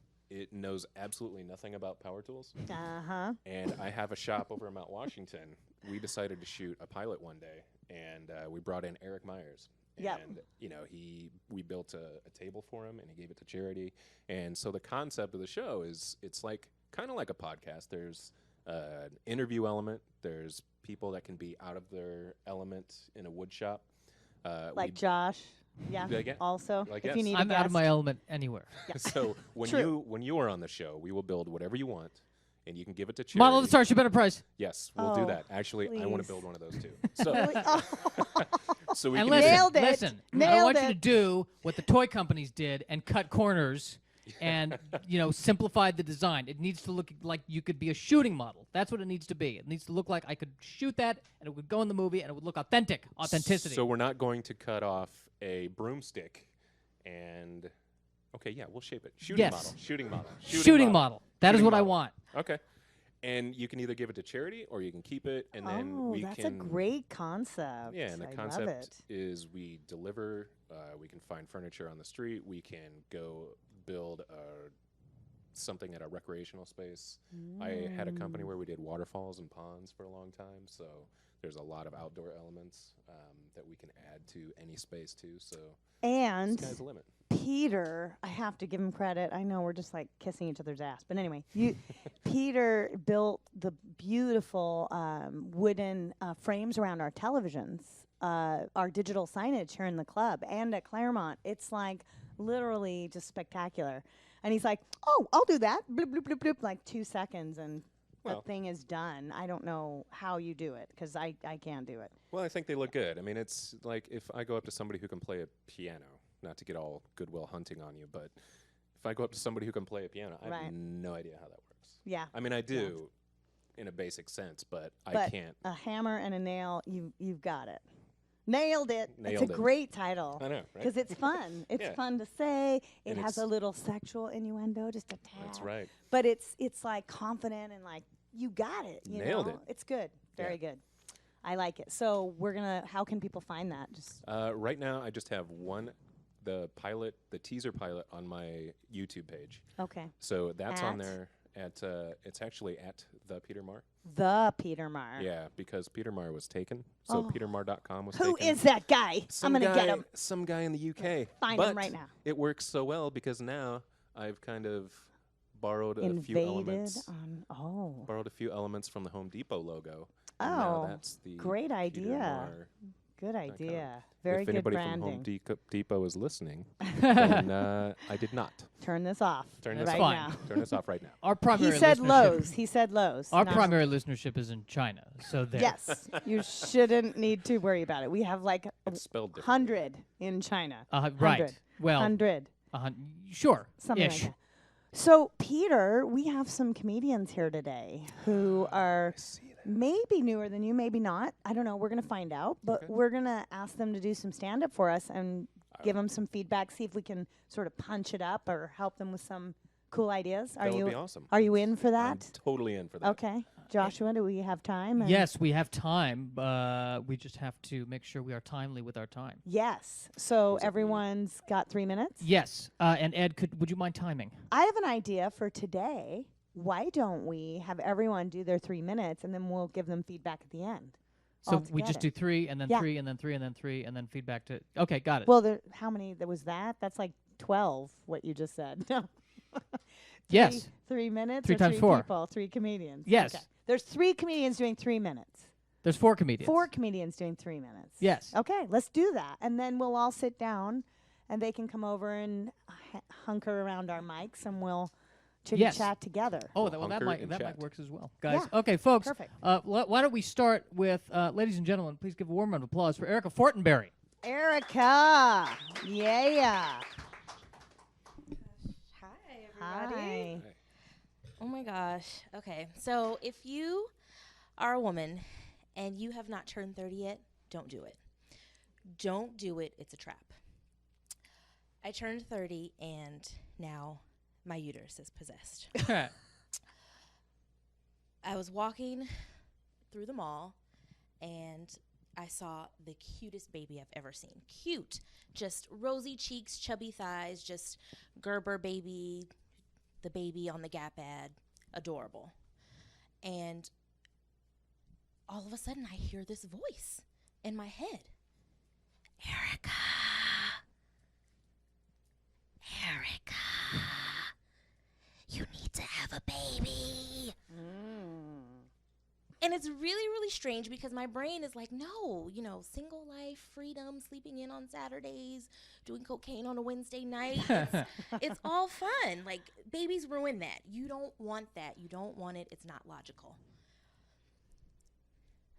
knows absolutely nothing about power tools, Uh-huh. and I have a shop over in Mount Washington, we decided to shoot a pilot one day, and we brought in Eric Myers. Yep. And, we built a table for him, and he gave it to charity. And so the concept of the show is it's like kind of like a podcast. There's an interview element. There's people that can be out of their element in a wood shop. Like Josh. Yeah. Like, yeah. Also, Like, if yes. you need I'm a out of my guest. element anywhere. So True. when you are on the show, we will build whatever you want, and you can give it to charity. Model of the Starship Enterprise. Yes, we'll do Oh, that. Actually, I want to please. build one of those too. So, Really? Oh. so we And can listen, Nailed it. listen. I Nailed want you to it. do what the toy companies did and cut corners and simplify the design. It needs to look like you could be a shooting model. That's what it needs to be. It needs to look like I could shoot that and it would go in the movie and it would look authentic. Authenticity. So we're not going to cut off a broomstick and okay, yeah, we'll shape it. Shooting Yes. model. Shooting model. shooting model. That is Shooting what I model. want. Okay. And you can either give it to charity or you can keep it and then Oh, we that's can a great concept. Yeah, and the I love concept it. is we deliver, we can find furniture on the street, we can go build something at a recreational space. I had a company where we did waterfalls and ponds for a long time, so there's a lot of outdoor elements that we can add to any space too, so And sky's the limit. Peter, I have to give him credit. I know we're just like kissing each other's ass, but anyway, Peter built the beautiful wooden frames around our televisions, our digital signage here in the club and at Claremont. It's like literally just spectacular. And he's like, "Oh, I'll do that." Bloop bloop bloop bloop, like 2 seconds, and Well. the thing is done. I don't know how you do it because I can't do it. Well, I think they look good. I mean, it's like if I go up to somebody who can play a piano, not to get all Goodwill Hunting on you, but if I go up to somebody who can play a piano, I Right. have no idea how that works. Yeah. I mean, I do in a basic sense, but I But can't. a hammer and a nail, you've got it. Nailed it. It's Nailed a it. great title. I know, right? Because it's fun. It's Yeah. fun to say. It And has a it's- little sexual innuendo, just a tad. That's right. But it's like confident and like you got it. You Nailed know? it. It's good. Very good. I like it. So how can people find that? Just Right now, I just have the teaser pilot on my YouTube page. okay. So that's on At? there it's actually at the Peter Marr. The Peter Marr. Yeah, because Peter Marr was taken. So Oh. petermarr.com was Who taken. is that guy? Some I'm gonna guy, get him. Some guy in the UK. Find but him right now. It works so well because now I've kind of borrowed a few Invaded elements. on. Borrowed a few elements from the Home Depot logo. And now Oh, that's the great Peter idea. Marr Good idea. Very if good anybody branding. from Home Depot is listening, then I did not. Turn this off. Turn this right off. now. Turn this off right now. Our primary He said listenership- Lowe's. He said Lowe's. Our not- primary listenership is in China, so there. Yes. You shouldn't need to worry about it. We have like It's spelled differently. 100 in China. Right. 100. Well, 100. Sure. Something Ish. like that. So, Peter, we have some comedians here today who are maybe newer than you, maybe not. I don't know. We're going to find out. But we're going to ask them to do some stand-up for us and give them some feedback, see if we can sort of punch it up or help them with some cool ideas. That would be awesome. Are you in for I'm that? totally in for that. Okay. Joshua, do we have time? And Yes, we have time. We just have to make sure we are timely with our time. Yes. So everyone's got 3 minutes? Yes. And Ed, would you mind timing? I have an idea for today. Why don't we have everyone do their 3 minutes and then we'll give them feedback at the end? So we just do altogether. 3 and then Yeah. 3 and then 3 and then 3 and then feedback to. Okay, got it. Well, how many was that? That's like 12, what you just said. No. Yes. 3 minutes 3 or times 3 4. people, 3 comedians. Yes. Okay. There's 3 comedians doing 3 minutes. There's 4 comedians. 4 comedians doing 3 minutes. Yes. Okay, let's do that. And then we'll all sit down and they can come over and hunker around our mics and we'll chitty chat together. Oh, that Hunker might and that might chat. works as well, guys. Yeah. Okay, folks. Perfect. Why don't we start with, ladies and gentlemen, please give a warm round of applause for Erikka Fortenberry. Erikka. Yeah. Hi, everybody. Hi. Oh my gosh. Okay, so if you are a woman and you have not turned 30 yet, don't do it. Don't do it. It's a trap. I turned 30 and now my uterus is possessed. I was walking through the mall and I saw the cutest baby I've ever seen. Cute. Just rosy cheeks, chubby thighs, just Gerber baby, the baby on the Gap ad. Adorable. And all of a sudden I hear this voice in my head. Erikka. Erikka. You need to have a baby. And it's really, really strange because my brain is like, no, single life, freedom, sleeping in on Saturdays, doing cocaine on a Wednesday night. It's all fun. Like, babies ruin that. You don't want that. You don't want it. It's not logical.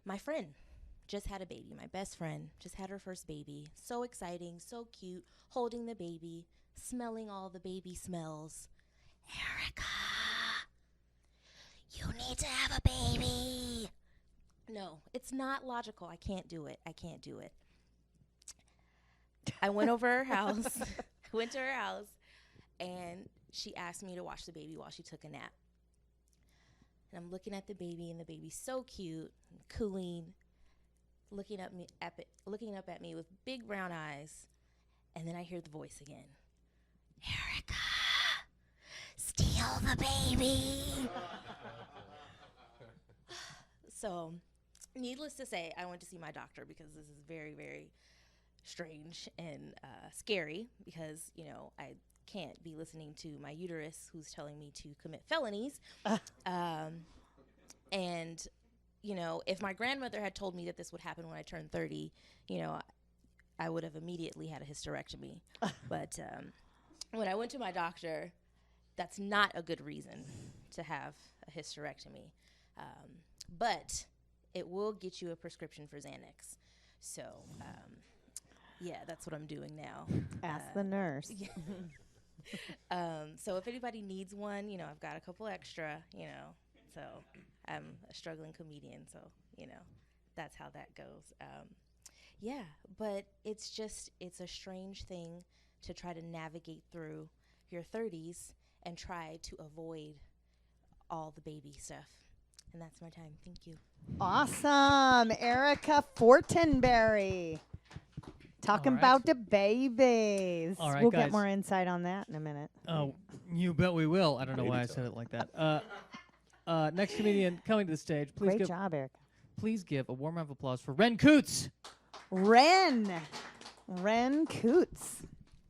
My friend just had a baby. My best friend just had her first baby. So exciting, so cute, holding the baby, smelling all the baby smells. Erikka. You need to have a baby. No, it's not logical. I can't do it. I went over her house, and she asked me to watch the baby while she took a nap. And I'm looking at the baby, and the baby's so cute, and cooing, looking up at me with big brown eyes. And then I hear the voice again. Erikka, steal the baby. So, needless to say, I went to see my doctor because this is very, very strange and scary because, I can't be listening to my uterus who's telling me to commit felonies. And, if my grandmother had told me that this would happen when I turned 30, I would have immediately had a hysterectomy. But when I went to my doctor, that's not a good reason to have a hysterectomy. But it will get you a prescription for Xanax. So, yeah, that's what I'm doing now. Ask the nurse. So if anybody needs one, I've got a couple extra, So I'm a struggling comedian, so, that's how that goes. Yeah, but it's a strange thing to try to navigate through your 30s and try to avoid all the baby stuff. And that's my time. Thank you. Awesome. Erikka Fortenberry. Talking All right. about the babies. All right, we'll guys. get more insight on that in a minute. Oh, you bet we will. I don't know why I said it like that. Next comedian coming to the stage. Great job, Erikka. Please give a warm round of applause for Ren Koontz. Ren Koontz.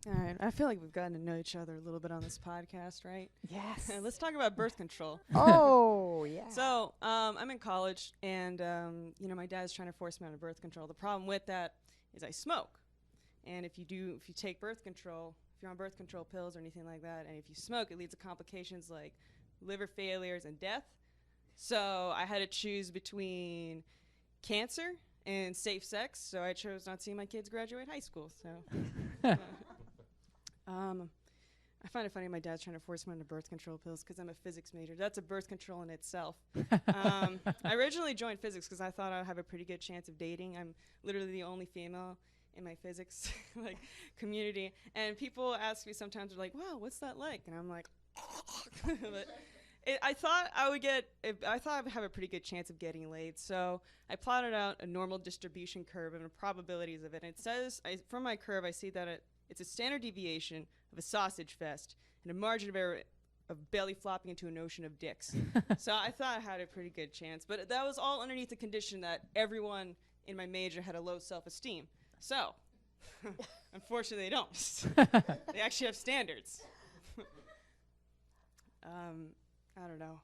All right, I feel like we've gotten to know each other a little bit on this podcast, right? Yes. Let's talk about birth control. Oh, yeah. So, I'm in college, and my dad's trying to force me on birth control. The problem with that is I smoke. And if you take birth control, if you're on birth control pills or anything like that, and if you smoke, it leads to complications like liver failures and death. So I had to choose between cancer and safe sex, so I chose not to see my kids graduate high school. So, I find it funny my dad's trying to force me onto birth control pills because I'm a physics major. That's a birth control in itself. I originally joined physics because I thought I'd have a pretty good chance of dating. I'm literally the only female in my physics community, and people ask me sometimes, they're like, "Wow, what's that like?" And I'm like, but I thought I'd have a pretty good chance of getting laid, so I plotted out a normal distribution curve and the probabilities of it. And it says, from my curve, I see that it's a standard deviation of a sausage fest and a margin of error of belly flopping into an ocean of dicks. So I thought I had a pretty good chance, but that was all underneath the condition that everyone in my major had a low self-esteem. So, unfortunately, they don't. They actually have standards. I don't know.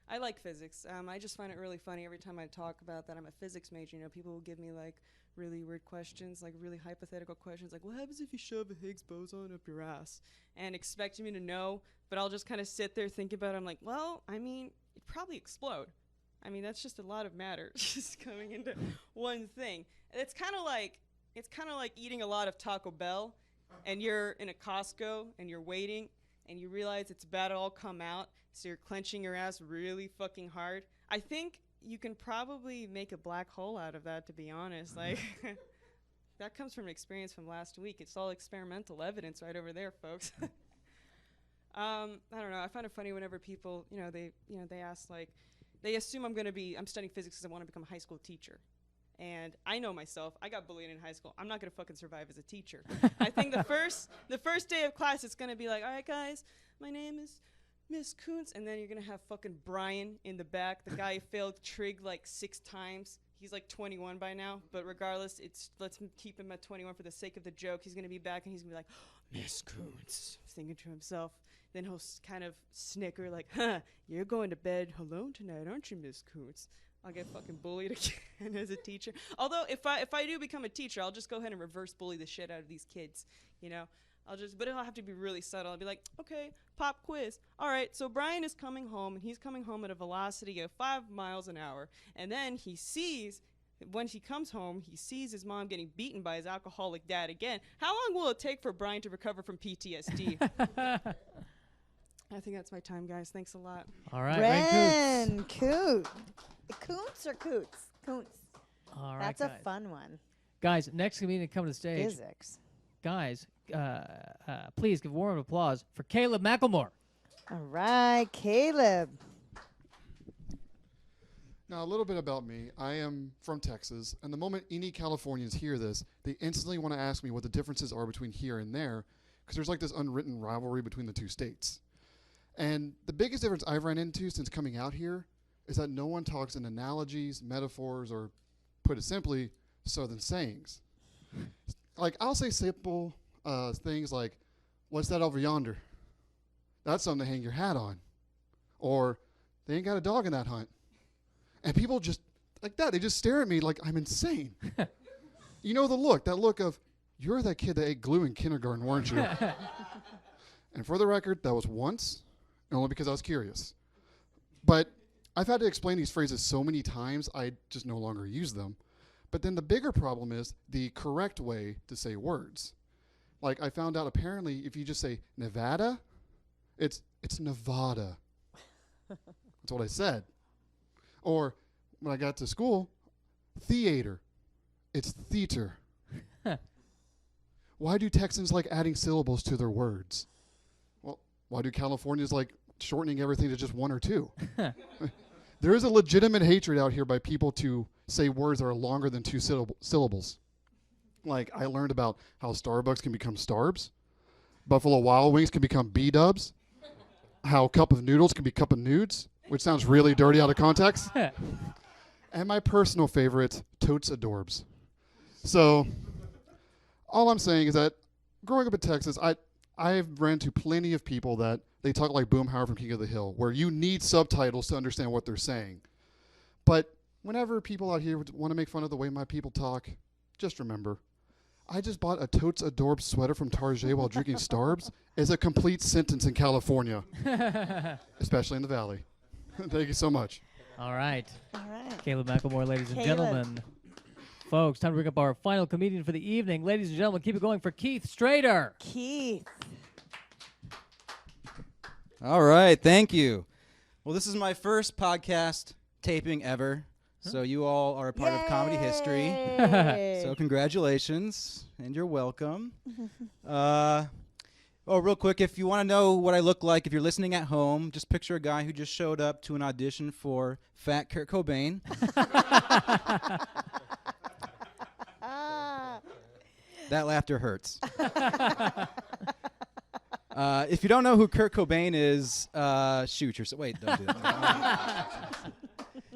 I like physics. I just find it really funny every time I talk about that I'm a physics major. You know, people will give me like really weird questions, like really hypothetical questions, like what happens if you shove a Higgs boson up your ass, and expecting me to know, but I'll just kind of sit there thinking about it. I'm like, well, I mean, it'd probably explode. I mean, that's just a lot of matter just coming into one thing. And it's kind of like eating a lot of Taco Bell, and you're in a Costco and you're waiting, and you realize it's about to all come out, so you're clenching your ass really fucking hard. I think you can probably make a black hole out of that, to be honest. Like, that comes from an experience from last week. It's all experimental evidence right over there, folks. I don't know. I find it funny whenever people, they ask, like, they assume I'm studying physics because I want to become a high school teacher. And I know myself. I got bullied in high school. I'm not going to fucking survive as a teacher. I think the first day of class, it's going to be like, all right, guys, my name is Miss Koontz. And then you're going to have fucking Brian in the back, the guy who failed trig like 6 times. He's like 21 by now. But regardless, let's keep him at 21 for the sake of the joke. He's going to be back, and he's going to be like, Miss Koontz, thinking to himself. Then he'll kind of snicker like, you're going to bed alone tonight, aren't you, Miss Koontz? I'll get fucking bullied again as a teacher. Although if I do become a teacher, I'll just go ahead and reverse bully the shit out of these kids. But it'll have to be really subtle. I'll be like, okay, pop quiz. All right, so Brian is coming home, and he's coming home at a velocity of 5 miles an hour. And then when he comes home, he sees his mom getting beaten by his alcoholic dad again. How long will it take for Brian to recover from PTSD? I think that's my time, guys. Thanks a lot. All right, Ren Koontz. Koontz or Koontz? Koontz. All right, That's guys. a fun one. Guys, next comedian to come to the stage. Physics. Guys, please give a warm applause for Caleb McLemore. All right, Caleb. Now, a little bit about me. I am from Texas, and the moment any Californians hear this, they instantly want to ask me what the differences are between here and there, because there's like this unwritten rivalry between the two states. And the biggest difference I've run into since coming out here is that no one talks in analogies, metaphors, or, put it simply, Southern sayings. Like, I'll say simple things like, what's that over yonder? That's something to hang your hat on. Or, they ain't got a dog in that hunt. And people just, like that, they just stare at me like I'm insane. You know that look of, you're that kid that ate glue in kindergarten, weren't you? And for the record, that was once, and only because I was curious. But I've had to explain these phrases so many times, I just no longer use them. But then the bigger problem is the correct way to say words. Like, I found out apparently if you just say Nevada, it's Nevada. That's what I said. Or when I got to school, theater, it's theater. Why do Texans like adding syllables to their words? Well, why do Californians like shortening everything to just 1 or 2? There is a legitimate hatred out here by people to say words that are longer than 2 syllables. Like, I learned about how Starbucks can become Starbs, Buffalo Wild Wings can become B-dubs, how cup of noodles can be cup of nudes, which sounds really dirty out of context. And my personal favorite, totes adorbs. So, all I'm saying is that growing up in Texas, I've ran into plenty of people that they talk like Boomhauer from King of the Hill, where you need subtitles to understand what they're saying. But whenever people out here want to make fun of the way my people talk, just remember, I just bought a totes adorbs sweater from Target while drinking Starbs is a complete sentence in California, especially in the Valley. Thank you so much. All right. All right. Caleb McLemore, ladies and Caleb. gentlemen. Folks, time to bring up our final comedian for the evening. Ladies and gentlemen, keep it going for Keith Strader. Keith. All right, thank you. Well, this is my first podcast taping ever, so you all are a part of comedy history. Yay. So congratulations, and you're welcome. Real quick, if you want to know what I look like, if you're listening at home, just picture a guy who just showed up to an audition for Fat Kurt Cobain. That laughter hurts. If you don't know who Kurt Cobain is, shoot yourself. Wait, don't do that.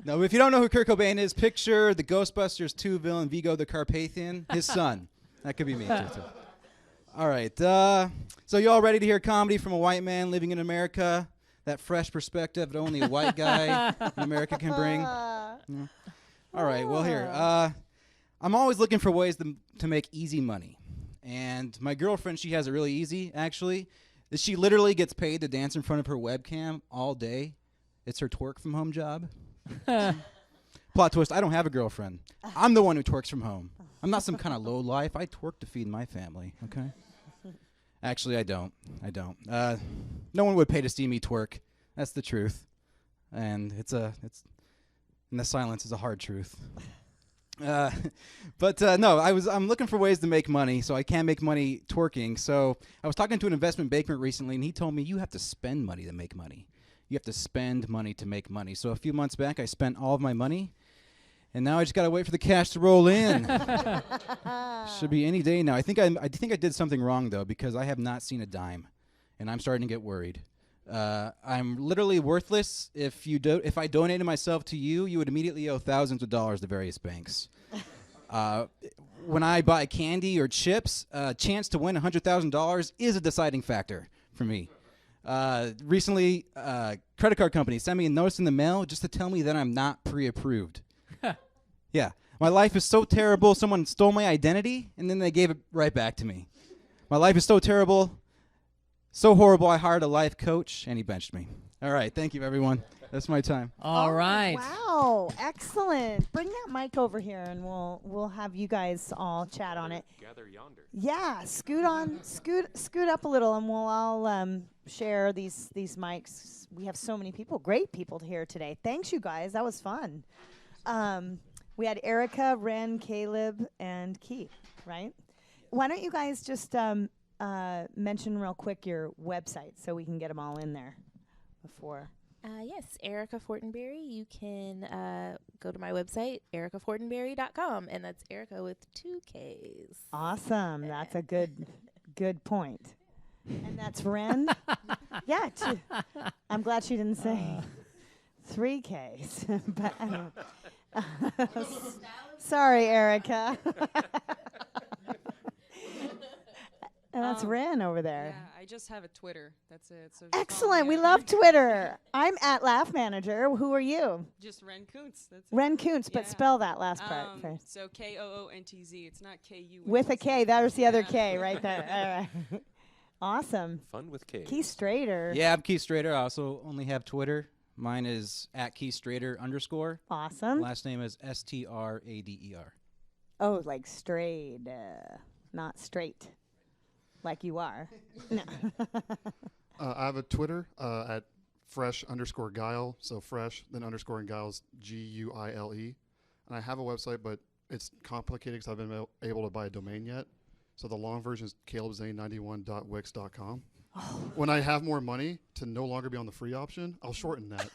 No, if you don't know who Kurt Cobain is, picture the Ghostbusters 2 villain Vigo the Carpathian, his son. That could be me, too. All right. So you all ready to hear comedy from a white man living in America? That fresh perspective that only a white guy in America can bring? Yeah. All right. Well, here. I'm always looking for ways to make easy money. And my girlfriend, she has it really easy, actually. She literally gets paid to dance in front of her webcam all day. It's her twerk from home job. Plot twist, I don't have a girlfriend. I'm the one who twerks from home. I'm not some kind of low life. I twerk to feed my family, okay? Actually, I don't. No one would pay to see me twerk. That's the truth. And and the silence is a hard truth. No, I'm looking for ways to make money, so I can't make money twerking. So I was talking to an investment banker recently, and he told me you have to spend money to make money. You have to spend money to make money. So a few months back, I spent all of my money, and now I just got to wait for the cash to roll in. Should be any day now. I think I did something wrong, though, because I have not seen a dime, and I'm starting to get worried. I'm literally worthless. If I donated myself to you, you would immediately owe thousands of dollars to various banks. When I buy candy or chips, chance to win $100,000 is a deciding factor for me. Recently, credit card companies sent me a notice in the mail just to tell me that I'm not pre-approved. Yeah, my life is so terrible. Someone stole my identity, and then they gave it right back to me. My life is so terrible. So horrible, I hired a life coach, and he benched me. All right, thank you, everyone. That's my time. All right. Wow, excellent. Bring that mic over here, and we'll have you guys all chat on it. Gather yonder. Yeah, scoot up a little, and we'll all share these mics. We have so many people, great people here today. Thanks, you guys. That was fun. We had Erikka, Ren, Caleb, and Keith, right? Why don't you guys just mention real quick your website so we can get them all in there before. Yes, Erikka Fortenberry. You can go to my website, erikkafortenberry.com, and that's Erikka with 2 Ks. Awesome. That's a good point. And that's Ren? Yeah. I'm glad she didn't say 3 Ks. But sorry, Erikka. And that's Ren over there. Yeah, I just have a Twitter. That's it. So Excellent. We love Twitter. I'm at Laugh Manager. Who are you? Just Ren Koontz. That's it. Ren Koontz, but Yeah. spell that last part first. So Koontz. It's not Ku. With a K. That was the other K right there. All right. Awesome. Fun with K's. Keith Strader. Yeah, I'm Keith Strader. I also only have Twitter. Mine is at Keith Strader _ Awesome. Last name is Strader. Oh, like strayed, not straight, like you are. No. I have a Twitter at fresh_guile. So fresh, then underscore and guile's Guile. And I have a website, but it's complicated because I haven't been able to buy a domain yet. So the long version is calebzane91.wix.com. When I have more money to no longer be on the free option, I'll shorten that.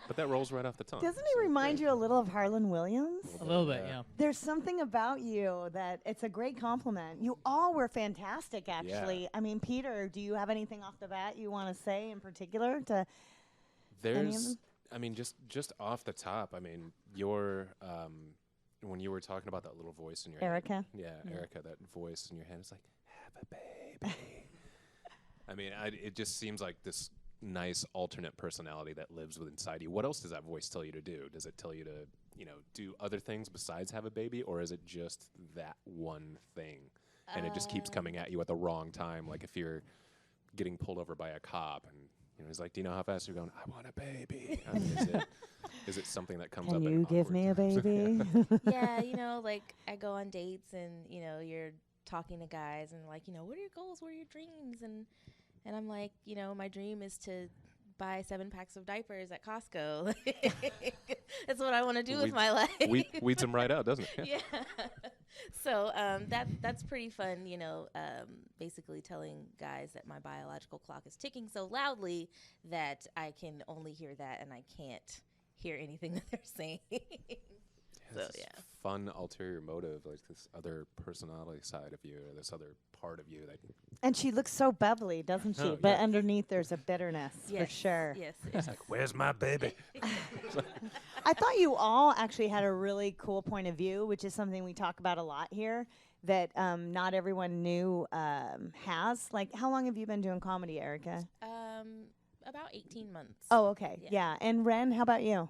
But that rolls right off the tongue. Doesn't he remind you a little of Harlan Williams? A little bit, yeah. There's something about you that it's a great compliment. You all were fantastic, actually. Yeah. I mean, Peter, do you have anything off the bat you want to say in particular to any of There's, them? I mean, just off the top, I mean, your when you were talking about that little voice in your head. Erikka? Yeah, Erikka, that voice in your head is like, have a baby. I mean, it just seems like this nice alternate personality that lives inside you. What else does that voice tell you to do? Does it tell you to, do other things besides have a baby, or is it just that one thing, and it just keeps coming at you at the wrong time? Like if you're getting pulled over by a cop, and he's like, "Do you know how fast you're going?" "I want a baby." I mean, is it something that comes up? Can in you give awkward me a times? baby? Yeah, like I go on dates and you're talking to guys and like, what are your goals? What are your dreams? And I'm like, my dream is to buy 7 packs of diapers at Costco. That's what I want to do with my life. Weeds them right out, doesn't it? Yeah. So that's pretty fun, basically telling guys that my biological clock is ticking so loudly that I can only hear that and I can't hear anything that they're saying. So This fun ulterior motive, like this other personality side of you, or this other part of you that. And she looks so bubbly, doesn't she? Oh, But yeah. underneath there's a bitterness for sure. Yes. It's like, where's my baby? I thought you all actually had a really cool point of view, which is something we talk about a lot here that not everyone knew has. Like, how long have you been doing comedy, Erikka? About 18 months. Oh, okay. Yeah. And Ren, how about you? On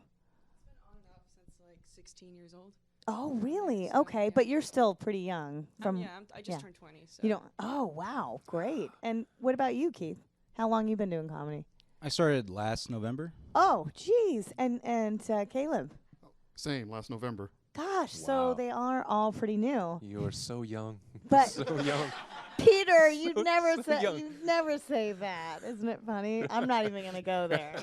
and off since like 16 years old. Oh, really? So, Okay. yeah. But you're still pretty young. I just turned 20. So. You don't. Oh, wow. Great. And what about you, Keith? How long you been doing comedy? I started last November. Oh, geez. And Caleb? Same, last November. Gosh, so Wow. they are all pretty new. You are so young. But so young. Peter, you So- never so say young. you never say that. Isn't it funny? I'm not even gonna go there.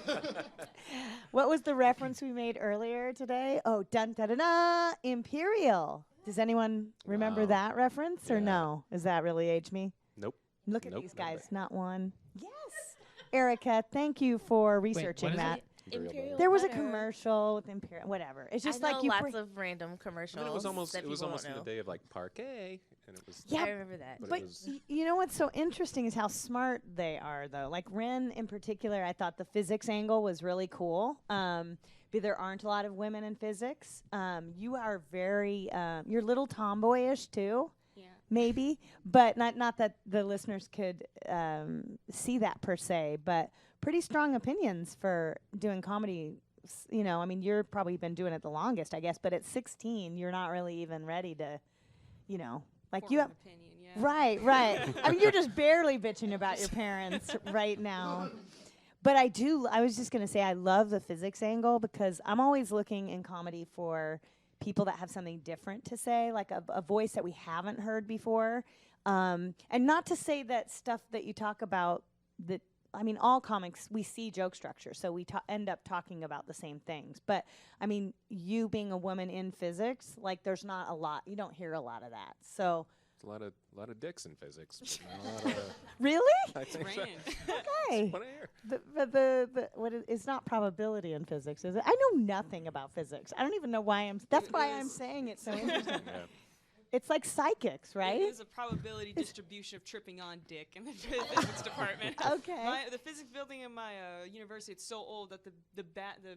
What was the reference we made earlier today? Oh, dun da da da, Imperial. Does anyone remember Wow. that reference or Yeah. no? Does that really age me? Nope. Look at Nope, these never. guys, not one. Yes. Erikka, thank you for researching what is that. Imperial There was a butter. commercial with Imperial, whatever. It's just I like know you lots bring- of random commercials. I mean, it was almost that in people the don't know. day of like parquet, and it was. Yeah, I remember that. But it But was- you know what's so interesting is how smart they are, though. Like Ren in particular, I thought the physics angle was really cool. But there aren't a lot of women in physics. You are very, you're a little tomboyish too, Yeah. maybe, but not that the listeners could see that per se. But pretty strong opinions for doing comedy. I mean, you're probably been doing it the longest, I guess. But at 16, you're not really even ready to, like Form you an have. opinion, yeah. Right. I mean, you're just barely bitching about your parents right now. But I was just going to say, I love the physics angle because I'm always looking in comedy for people that have something different to say, like a voice that we haven't heard before. And not to say that stuff that you talk about all comics, we see joke structure, so we end up talking about the same things. But, I mean, you being a woman in physics, like, there's not a lot. You don't hear a lot of that. So, It's a lot of dicks in physics. But not a lot of, really? I think so. Raining. Okay. What I hear. It's not probability in physics, is it? I know nothing about physics. I don't even know why that's why I'm saying it so interesting. Yeah. It's like psychics, right? It is a probability distribution of tripping on dick in the physics department. Okay. The physics building in my university, it's so old that the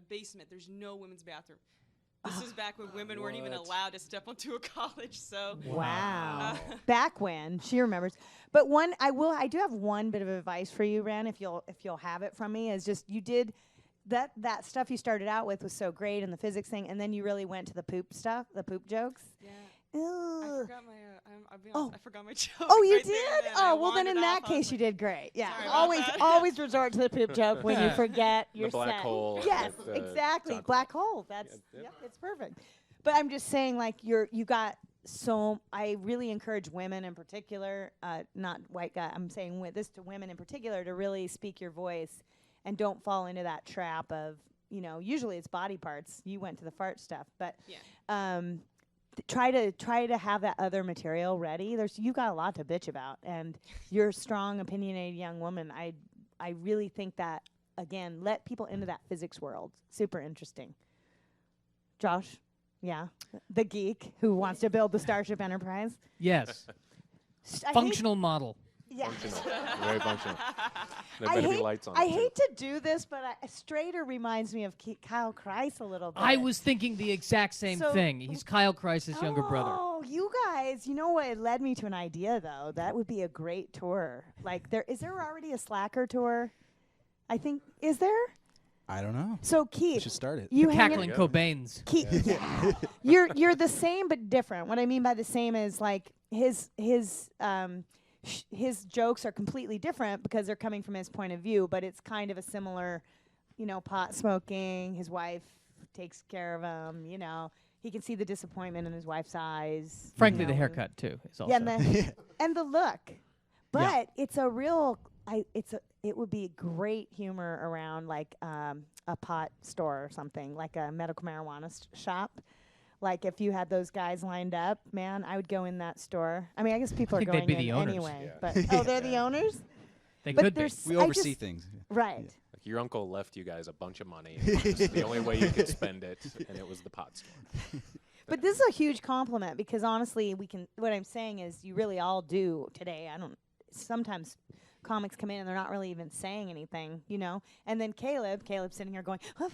basement, there's no women's bathroom. This is back when women weren't even What? allowed to step onto a college, so. Wow. Back when she remembers. But I do have one bit of advice for you, Ren, if you'll have it from me, is just you did that stuff you started out with was so great and the physics thing, and then you really went to the poop stuff, the poop jokes. Yeah. I Ugh. forgot my, I'll be honest, I forgot my joke. Oh, you right there and did? then. I Oh, well then in wandered that off. I was case you like, did great. Yeah. Sorry about Always that. always resort to the poop joke when you forget your black set. hole Yes, with the exactly. chocolate. Black hole. That's Yeah, yep, it's perfect. But I'm just saying, like, you got so. I really encourage women in particular, not white guy. I'm saying this to women in particular to really speak your voice, and don't fall into that trap of usually it's body parts. You went to the fart stuff, but Yeah. try to have that other material ready. You got a lot to bitch about, and you're a strong, opinionated young woman. I really think that, again, let people into that physics world. Super interesting. Josh, yeah, the geek who wants to build the Starship Enterprise. Yes. I hate- Functional model. Yeah. Functional. Very functional. There I better be hate, lights on I it, too. hate to do this, but Strader reminds me of Kyle Kreis a little bit. I was thinking the exact same So- thing. He's Kyle Kreis's younger brother. Oh, you guys, you know what? It led me to an idea, though. That would be a great tour. Like, is there already a Slacker tour? I think, is there? I don't know. So We Keith, should start it. you hang Cackling Yeah. Cobains. Keith, you're the same but different. What I mean by the same is like his jokes are completely different because they're coming from his point of view, but it's kind of a similar, pot smoking. His wife takes care of him. He can see the disappointment in his wife's eyes. Frankly, the and- haircut too is also. Yeah, and the look. But it's a real. It would be great humor around like a pot store or something, like a medical marijuana shop. Like if you had those guys lined up, man, I would go in that store. I mean, I guess people are think they'd going be in the owners. anyway. Yeah. But they're the owners, They but could be. there's We I oversee just- things. right? Like your uncle left you guys a bunch of money. And it was the only way you could spend it, and it was the pot store. But this is a huge compliment because honestly, what I'm saying is you really all do today. Sometimes comics come in and they're not really even saying anything, And then Caleb's sitting here going, what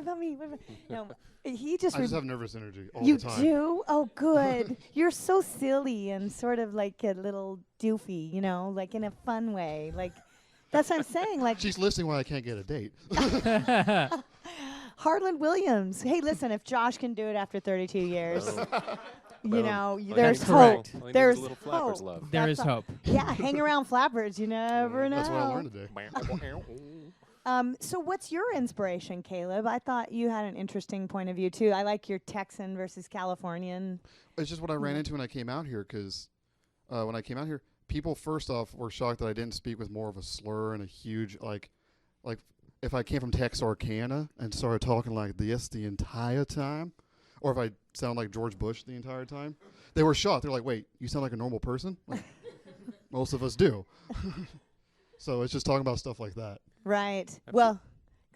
about me? What about-" he just. I just have nervous energy all You the time. do? Oh, good. You're so silly and sort of like a little doofy, like in a fun way. Like, that's what I'm saying. Like, She's listening while I can't get a date. Harlan Williams. Hey, listen, if Josh can do it after 32 years, All you there's need- hope. all you need is There's a little flappers hope. love. There is That's hope. Yeah, hang around flappers. You never know. That's what I learned today. So what's your inspiration, Caleb? I thought you had an interesting point of view, too. I like your Texan versus Californian. It's just what I ran into when I came out here because when I came out here, people first off were shocked that I didn't speak with more of a slur and a huge, like if I came from Texarkana and started talking like this the entire time, or if I sound like George Bush the entire time, they were shocked. They're like, wait, you sound like a normal person? Like, most of us do. So it's just talking about stuff like that. Right. Well,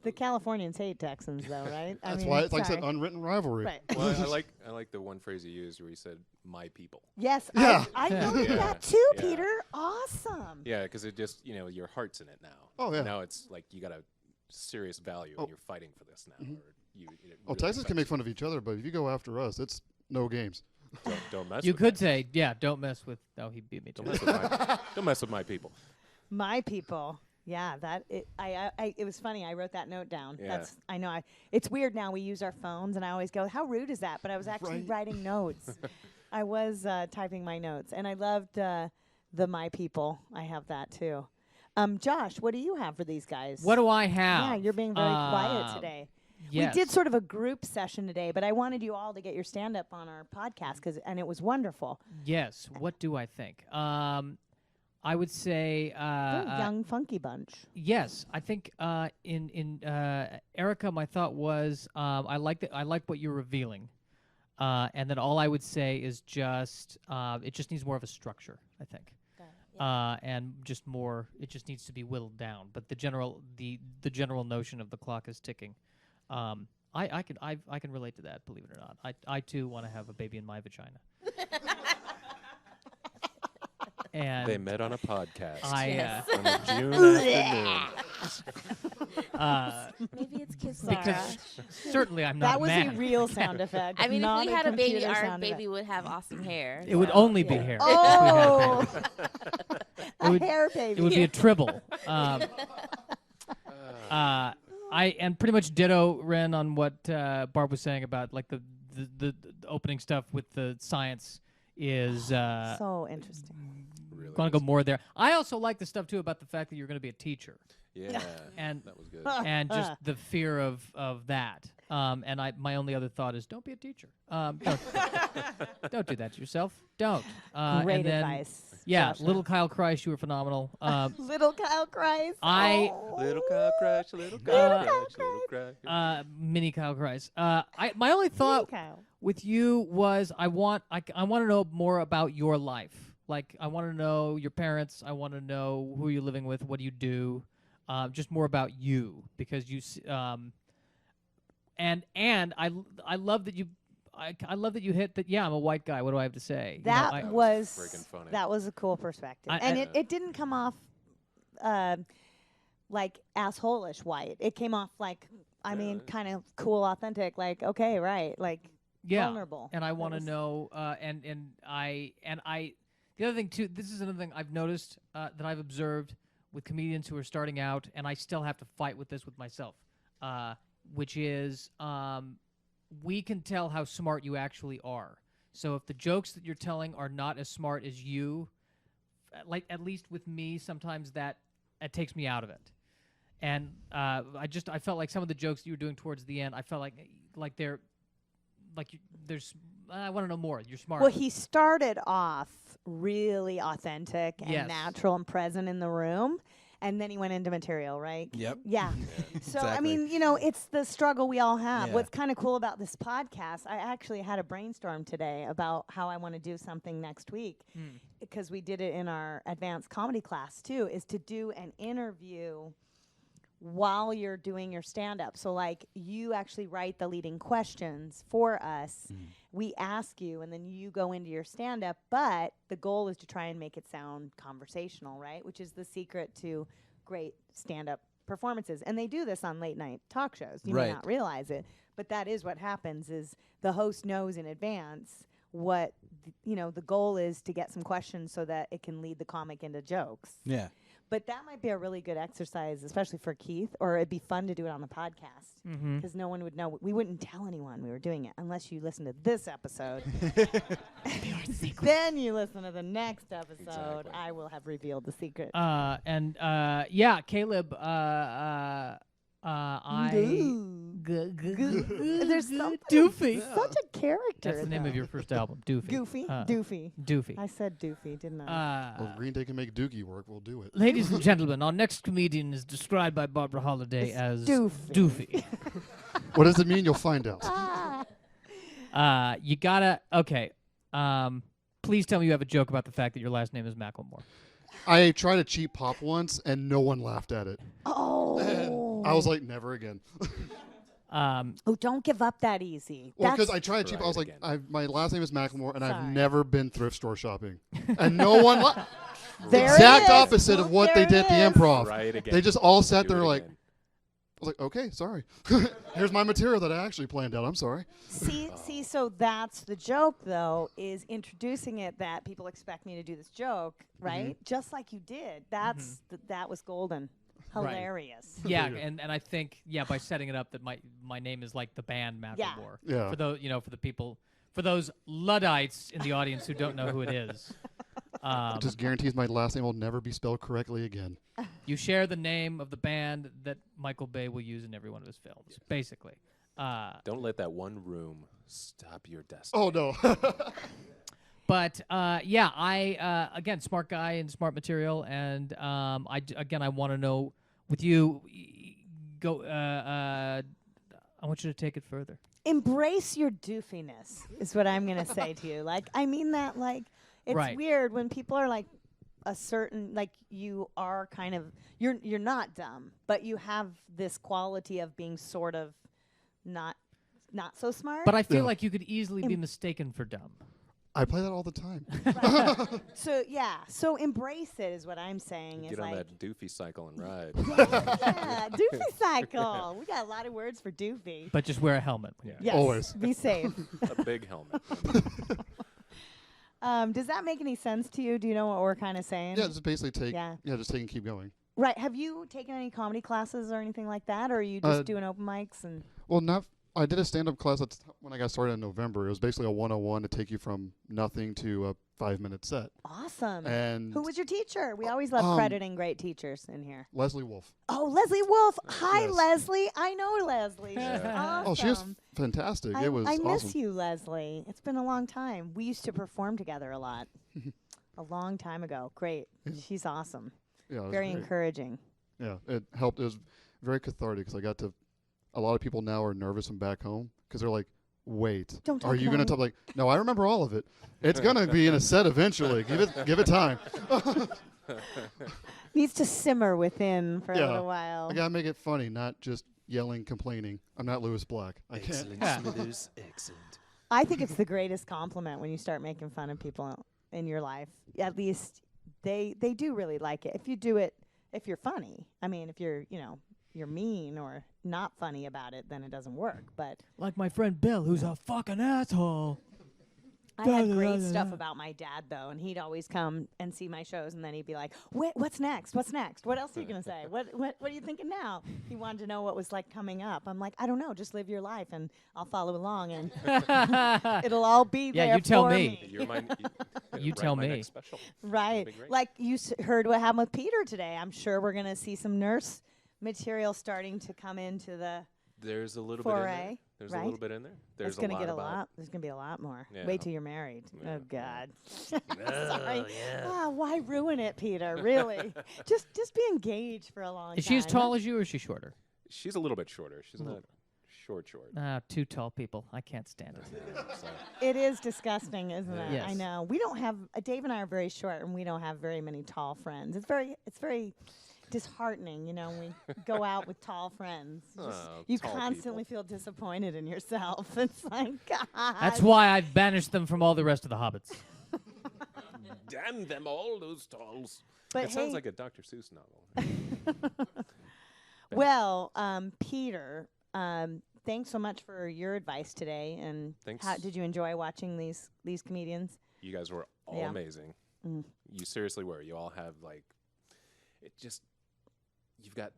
the Californians hate Texans, though, right? That's why it's like I said, unwritten rivalry. Right. Well, I like the one phrase you used where you said "my people." Yes, Yeah. I know Yeah. that too, Yeah. Peter. Awesome. Yeah, because it just your heart's in it now. Oh, yeah. Now it's like you got a serious value, Oh. and you're fighting for this now. Mhm. Or it Oh, really Texans can make affects fun of each other, but if you go after us, it's no games. you. Don't mess. You with could my- say, yeah, don't mess with. Oh, he beat me to Don't it. mess with my. Don't mess with my people. My people. Yeah, it was funny. I wrote that note down. Yeah. I know. It's weird now. We use our phones, and I always go, "How rude is that?" But I was actually Right. writing notes. I was typing my notes, and I loved the my people. I have that too. Josh, what do you have for these guys? What do I have? Yeah, you're being very quiet today. Yes. We did sort of a group session today, but I wanted you all to get your stand up on our podcast and it was wonderful. Yes. What do I think? I would say They're a young, funky bunch. yes. I think in Erikka, my thought was I like what you're revealing, and then all I would say is just it just needs more of a structure. I think. And just more. It just needs to be whittled down. But the general notion of the clock is ticking. I can relate to that. Believe it or not, I too want to have a baby in my vagina. And They met on a podcast I on a June afternoon. Maybe it's kiss because certainly I'm not That a was man. a real sound effect. I mean, not if we had a baby, computer our sound baby effect. would have awesome hair. It would so, only be yeah. hair. Oh, It would- hair baby. It would be a tribble. And pretty much ditto Ren on what Barb was saying about like the opening stuff with the science is so interesting. Really going to is. go more there. I also like the stuff too about the fact that you're going to be a teacher Yeah, and that was good. and just the fear of that. And my only other thought is don't be a teacher. Don't do that to yourself. Don't. Great and then, advice. Yeah, Josh. little Kyle Christ, you were phenomenal. Little Kyle cries. I- Oh. Little cow crash, little cow crash, little crash. Mini Kyle Christ. My only thought Kyle. with you was I want to know more about your life. Like I want to know your parents. I want to know who you're living with. What do you do? Just more about you because you. And I love that you. I love that you hit that. Yeah, I'm a white guy. What do I have to say? That That was was friggin' funny. that was a cool perspective, I- and I- it didn't come off like asshole-ish white. It came off like kind of cool, authentic. Like okay, right, like vulnerable. And I That want to was- know. And I. The other thing too. This is another thing I've noticed that I've observed with comedians who are starting out, and I still have to fight with this with myself. which is we can tell how smart you actually are. So if the jokes that you're telling are not as smart as you, like at least with me, sometimes that it takes me out of it. And I felt like some of the jokes that you were doing towards the end, I felt like they're like there's I want to know more. You're smart. Well, he started off really authentic and Yes. natural and present in the room, and then he went into material, right? Yep. Yeah. So, I Exactly. mean, it's the struggle we all have. Yeah. What's kind of cool about this podcast, I actually had a brainstorm today about how I want to do something next week, because we did it in our advanced comedy class too, is to do an interview while you're doing your stand-up. So, like, you actually write the leading questions for us. We ask you, and then you go into your stand-up. But the goal is to try and make it sound conversational, right? Which is the secret to great stand-up performances. And they do this on late-night talk shows. You may Right. not realize it, but that is what happens. Is the host knows in advance what the goal is to get some questions so that it can lead the comic into jokes. Yeah. But that might be a really good exercise, especially for Keith, or it'd be fun to do it on the podcast because no one would know. We wouldn't tell anyone we were doing it unless you listen to this episode. Then you listen to the next episode. Exactly. I will have revealed the secret. Yeah, Caleb. There's something. Doofy. Such a character. That's the name of your first album, Doofy. Goofy. Uh, Doofy. Doofy. I said Doofy, didn't I? Well, if Green Day can make Doogie work, we'll do it. Ladies and gentlemen, our next comedian is described by Barbara Holliday as Doofy. Doofy. What does it mean? You'll find out. You gotta. Okay. Please tell me you have a joke about the fact that your last name is McLemore. I tried a cheap pop once, and no one laughed at it. Oh. I was like, never again. Oh, don't give up that easy. Well, because That's- I tried cheap. Try I was it like, my last name is McLemore, and I've Sorry. never been thrift store shopping. And no one There it exact is. opposite of what There they did it at the is. improv. Try it again. They just all sat Do there it like, again. I was like, okay, sorry. Here's my material that I actually planned out. I'm sorry. See, so that's the joke, though, is introducing it that people expect me to do this joke, right? Just like you did. That's that was golden, Right. hilarious. Yeah, and I think by setting it up that my name is like the band Macklemore. Yeah. For those for the people, for those Luddites in the audience who don't know who it is. It just guarantees my last name will never be spelled correctly again. You share the name of the band that Michael Bay will use in every one of his films, basically. Don't let that one room stop your destiny. Oh, no. But I again, smart guy and smart material, and I want to know with you. Go. I want you to take it further. Embrace your doofiness is what I'm gonna say to you. Like, I mean that. Like, it's Right. weird when people are like a certain, like, you are kind of you're not dumb, but you have this quality of being sort of not so smart. But I feel Yeah. like you could easily be mistaken for dumb. I play that all the time. So embrace it is what I'm saying. Get is on like, that doofy cycle and ride. yeah, doofy cycle. We got a lot of words for doofy. But just wear a helmet. Yeah. Yes, Always. be safe. A big helmet. Does that make any sense to you? Do you know what we're kind of saying? Yeah, just basically take. Yeah. Just take and keep going. Right. Have you taken any comedy classes or anything like that, or are you just doing open mics and? Well, I did a stand-up class when I got started in November. It was basically a 101 to take you from nothing to a 5-minute set. Awesome. And Who was your teacher? We always love crediting great teachers in here. Leslie Wolf. Oh, Leslie Wolf. Hi, Yes. Leslie. I know Leslie. She's Yeah. awesome. Oh, she was fantastic. I, It was I awesome. miss you, Leslie. It's been a long time. We used to perform together a lot. A long time ago. Great. She's awesome. Yeah, it was Very great. encouraging. Yeah, it helped. It was very cathartic because I got to. A lot of people now are nervous and back home because they're like, "Wait, Don't talk are you going to about talk?" Like, no, I remember all of it. It's gonna be in a set eventually. Give it time. Needs to simmer within for a Yeah. little while. I gotta make it funny, not just yelling, complaining. I'm not Lewis Black. I can't. Smithers. Excellent. I think it's the greatest compliment when you start making fun of people in your life. At least they do really like it. If you do it, if you're funny. I mean, if you're mean or not funny about it, then it doesn't work. But Like my friend Bill, who's a fucking asshole. I had great stuff about my dad, though, and he'd always come and see my shows, and then he'd be like, what's next? What's next? What else are you going to say? What are you thinking now? He wanted to know what was, like, coming up. I'm like, I don't know. Just live your life, and I'll follow along, and it'll all be there you tell for me. You're my, You tell my me. next special. Right. That'd be great. Like you heard what happened with Peter today. I'm sure we're going to see some nurse material starting to come into the There's a little bit in there. foray. There's Right? a little bit in there. There's It's going to get a about- lot. There's going to be a lot more. Yeah. Wait till you're married. Yeah. Oh, God. Sorry. Why ruin it, Peter? Really? just be engaged for a long time. Is she as tall as you, or is she shorter? She's a little bit shorter. She's not short. Two tall people. I can't stand it. So, It is disgusting, isn't it? Yes. I know. We don't have Dave and I are very short, and we don't have very many tall friends. It's very disheartening, when we go out with tall friends. You tall constantly feel disappointed in yourself. It's like, God. That's why I've banished them from all the rest of the hobbits. damn them all, those talls. But It sounds hey- like a Dr. Seuss novel. Well, Peter, thanks so much for your advice today. And Thanks. how did you enjoy watching these comedians? You guys were all Yeah. amazing. Mm. You seriously were. You all have you've got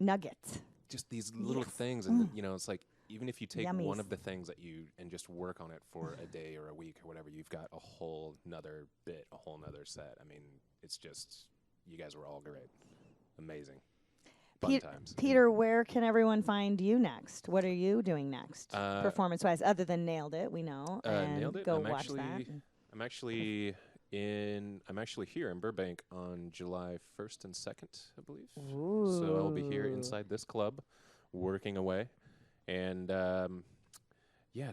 Nuggets. just these little things, and it's like even if you take one Yummies. of the things that and just work on it for a day or a week or whatever, you've got a whole nother bit, a whole nother set. I mean, it's just you guys were all great, amazing, fun times. Peter, where can everyone find you next? What are you doing next, performance-wise, other than Nailed It? We know. And Nailed It. Go I'm watch actually, that. I'm actually here in Burbank on July 1st and 2nd, I believe. So I'll be here inside this club, working away, and to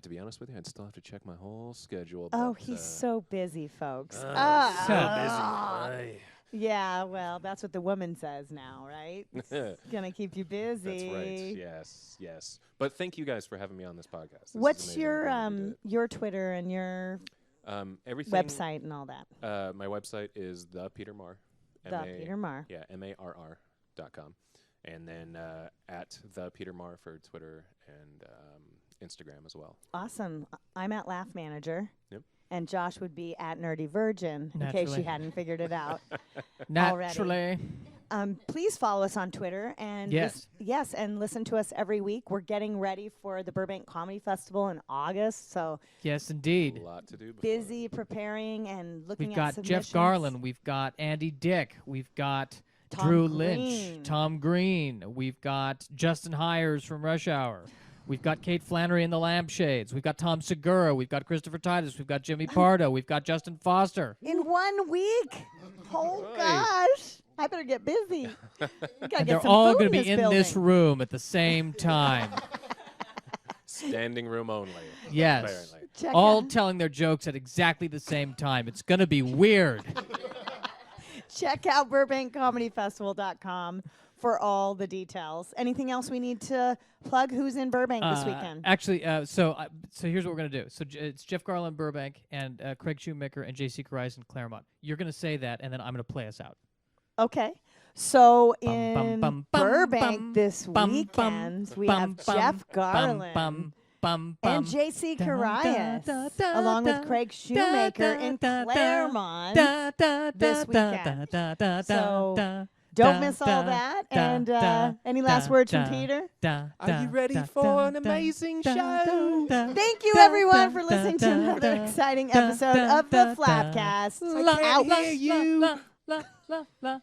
be honest with you, I'd still have to check my whole schedule. Oh, but, he's so busy, folks. So busy. Yeah, well, that's what the woman says now, right? It's gonna keep you busy. That's right. Yes. But thank you guys for having me on this podcast. This is What's amazing. your I'm glad you did your Twitter and your it. Everything. website and all that? My website is the Peter Marr. Peter Marr. Yeah, MARR.com. And then at the Peter Marr for Twitter and Instagram as well. Awesome. I'm at Laugh Manager. Yep. And Josh would be at Nerdy Virgin, in case Naturally. you hadn't figured it out. Naturally. Please follow us on Twitter and Yes. and listen to us every week. We're getting ready for the Burbank Comedy Festival in August, so Yes, indeed. A lot to do. Before. busy preparing and looking We've at got submissions. Jeff Garland. We've got Andy Dick. We've got Tom Drew Green. Lynch. Tom Green. We've got Justin Hires from Rush Hour. We've got Kate Flannery and the Lampshades. We've got Tom Segura. We've got Christopher Titus. We've got Jimmy Pardo. We've got Justin Foster. In 1 week. Oh gosh, I better get busy. We gotta And get they're some all food going to be in building. this room at the same time. Standing room only. Yes. Apparently. Check All out, telling their jokes at exactly the same time. It's going to be weird. check out BurbankComedyFestival.com for all the details. Anything else we need to plug? Who's in Burbank this weekend? Actually, so here's what we're going to do. So it's Jeff Garland, Burbank, and Craig Shoemaker and J.C. Carise in Claremont. You're going to say that, and then I'm going to play us out. Okay. So Bum, in bum, bum, bum, Burbank bum, this bum, weekend, bum, we bum, have bum, Jeff bum, Garland bum, bum, and bum. J.C. Da, da, Carias, da, da, along da, with Craig da, Shoemaker da, in da, da, Claremont da, da, this da, da, weekend. da, da, da, So da, Don't da, miss all da, that. da, And da, any last da, words from da, Peter? da, Are da, you ready da, for da, an da, amazing da, show? da, da, Thank you, da, everyone, da, for da, listening to da, another da, exciting da, episode da, of da, the da. FlappCast. La, Out. la, la, la, la, la, la.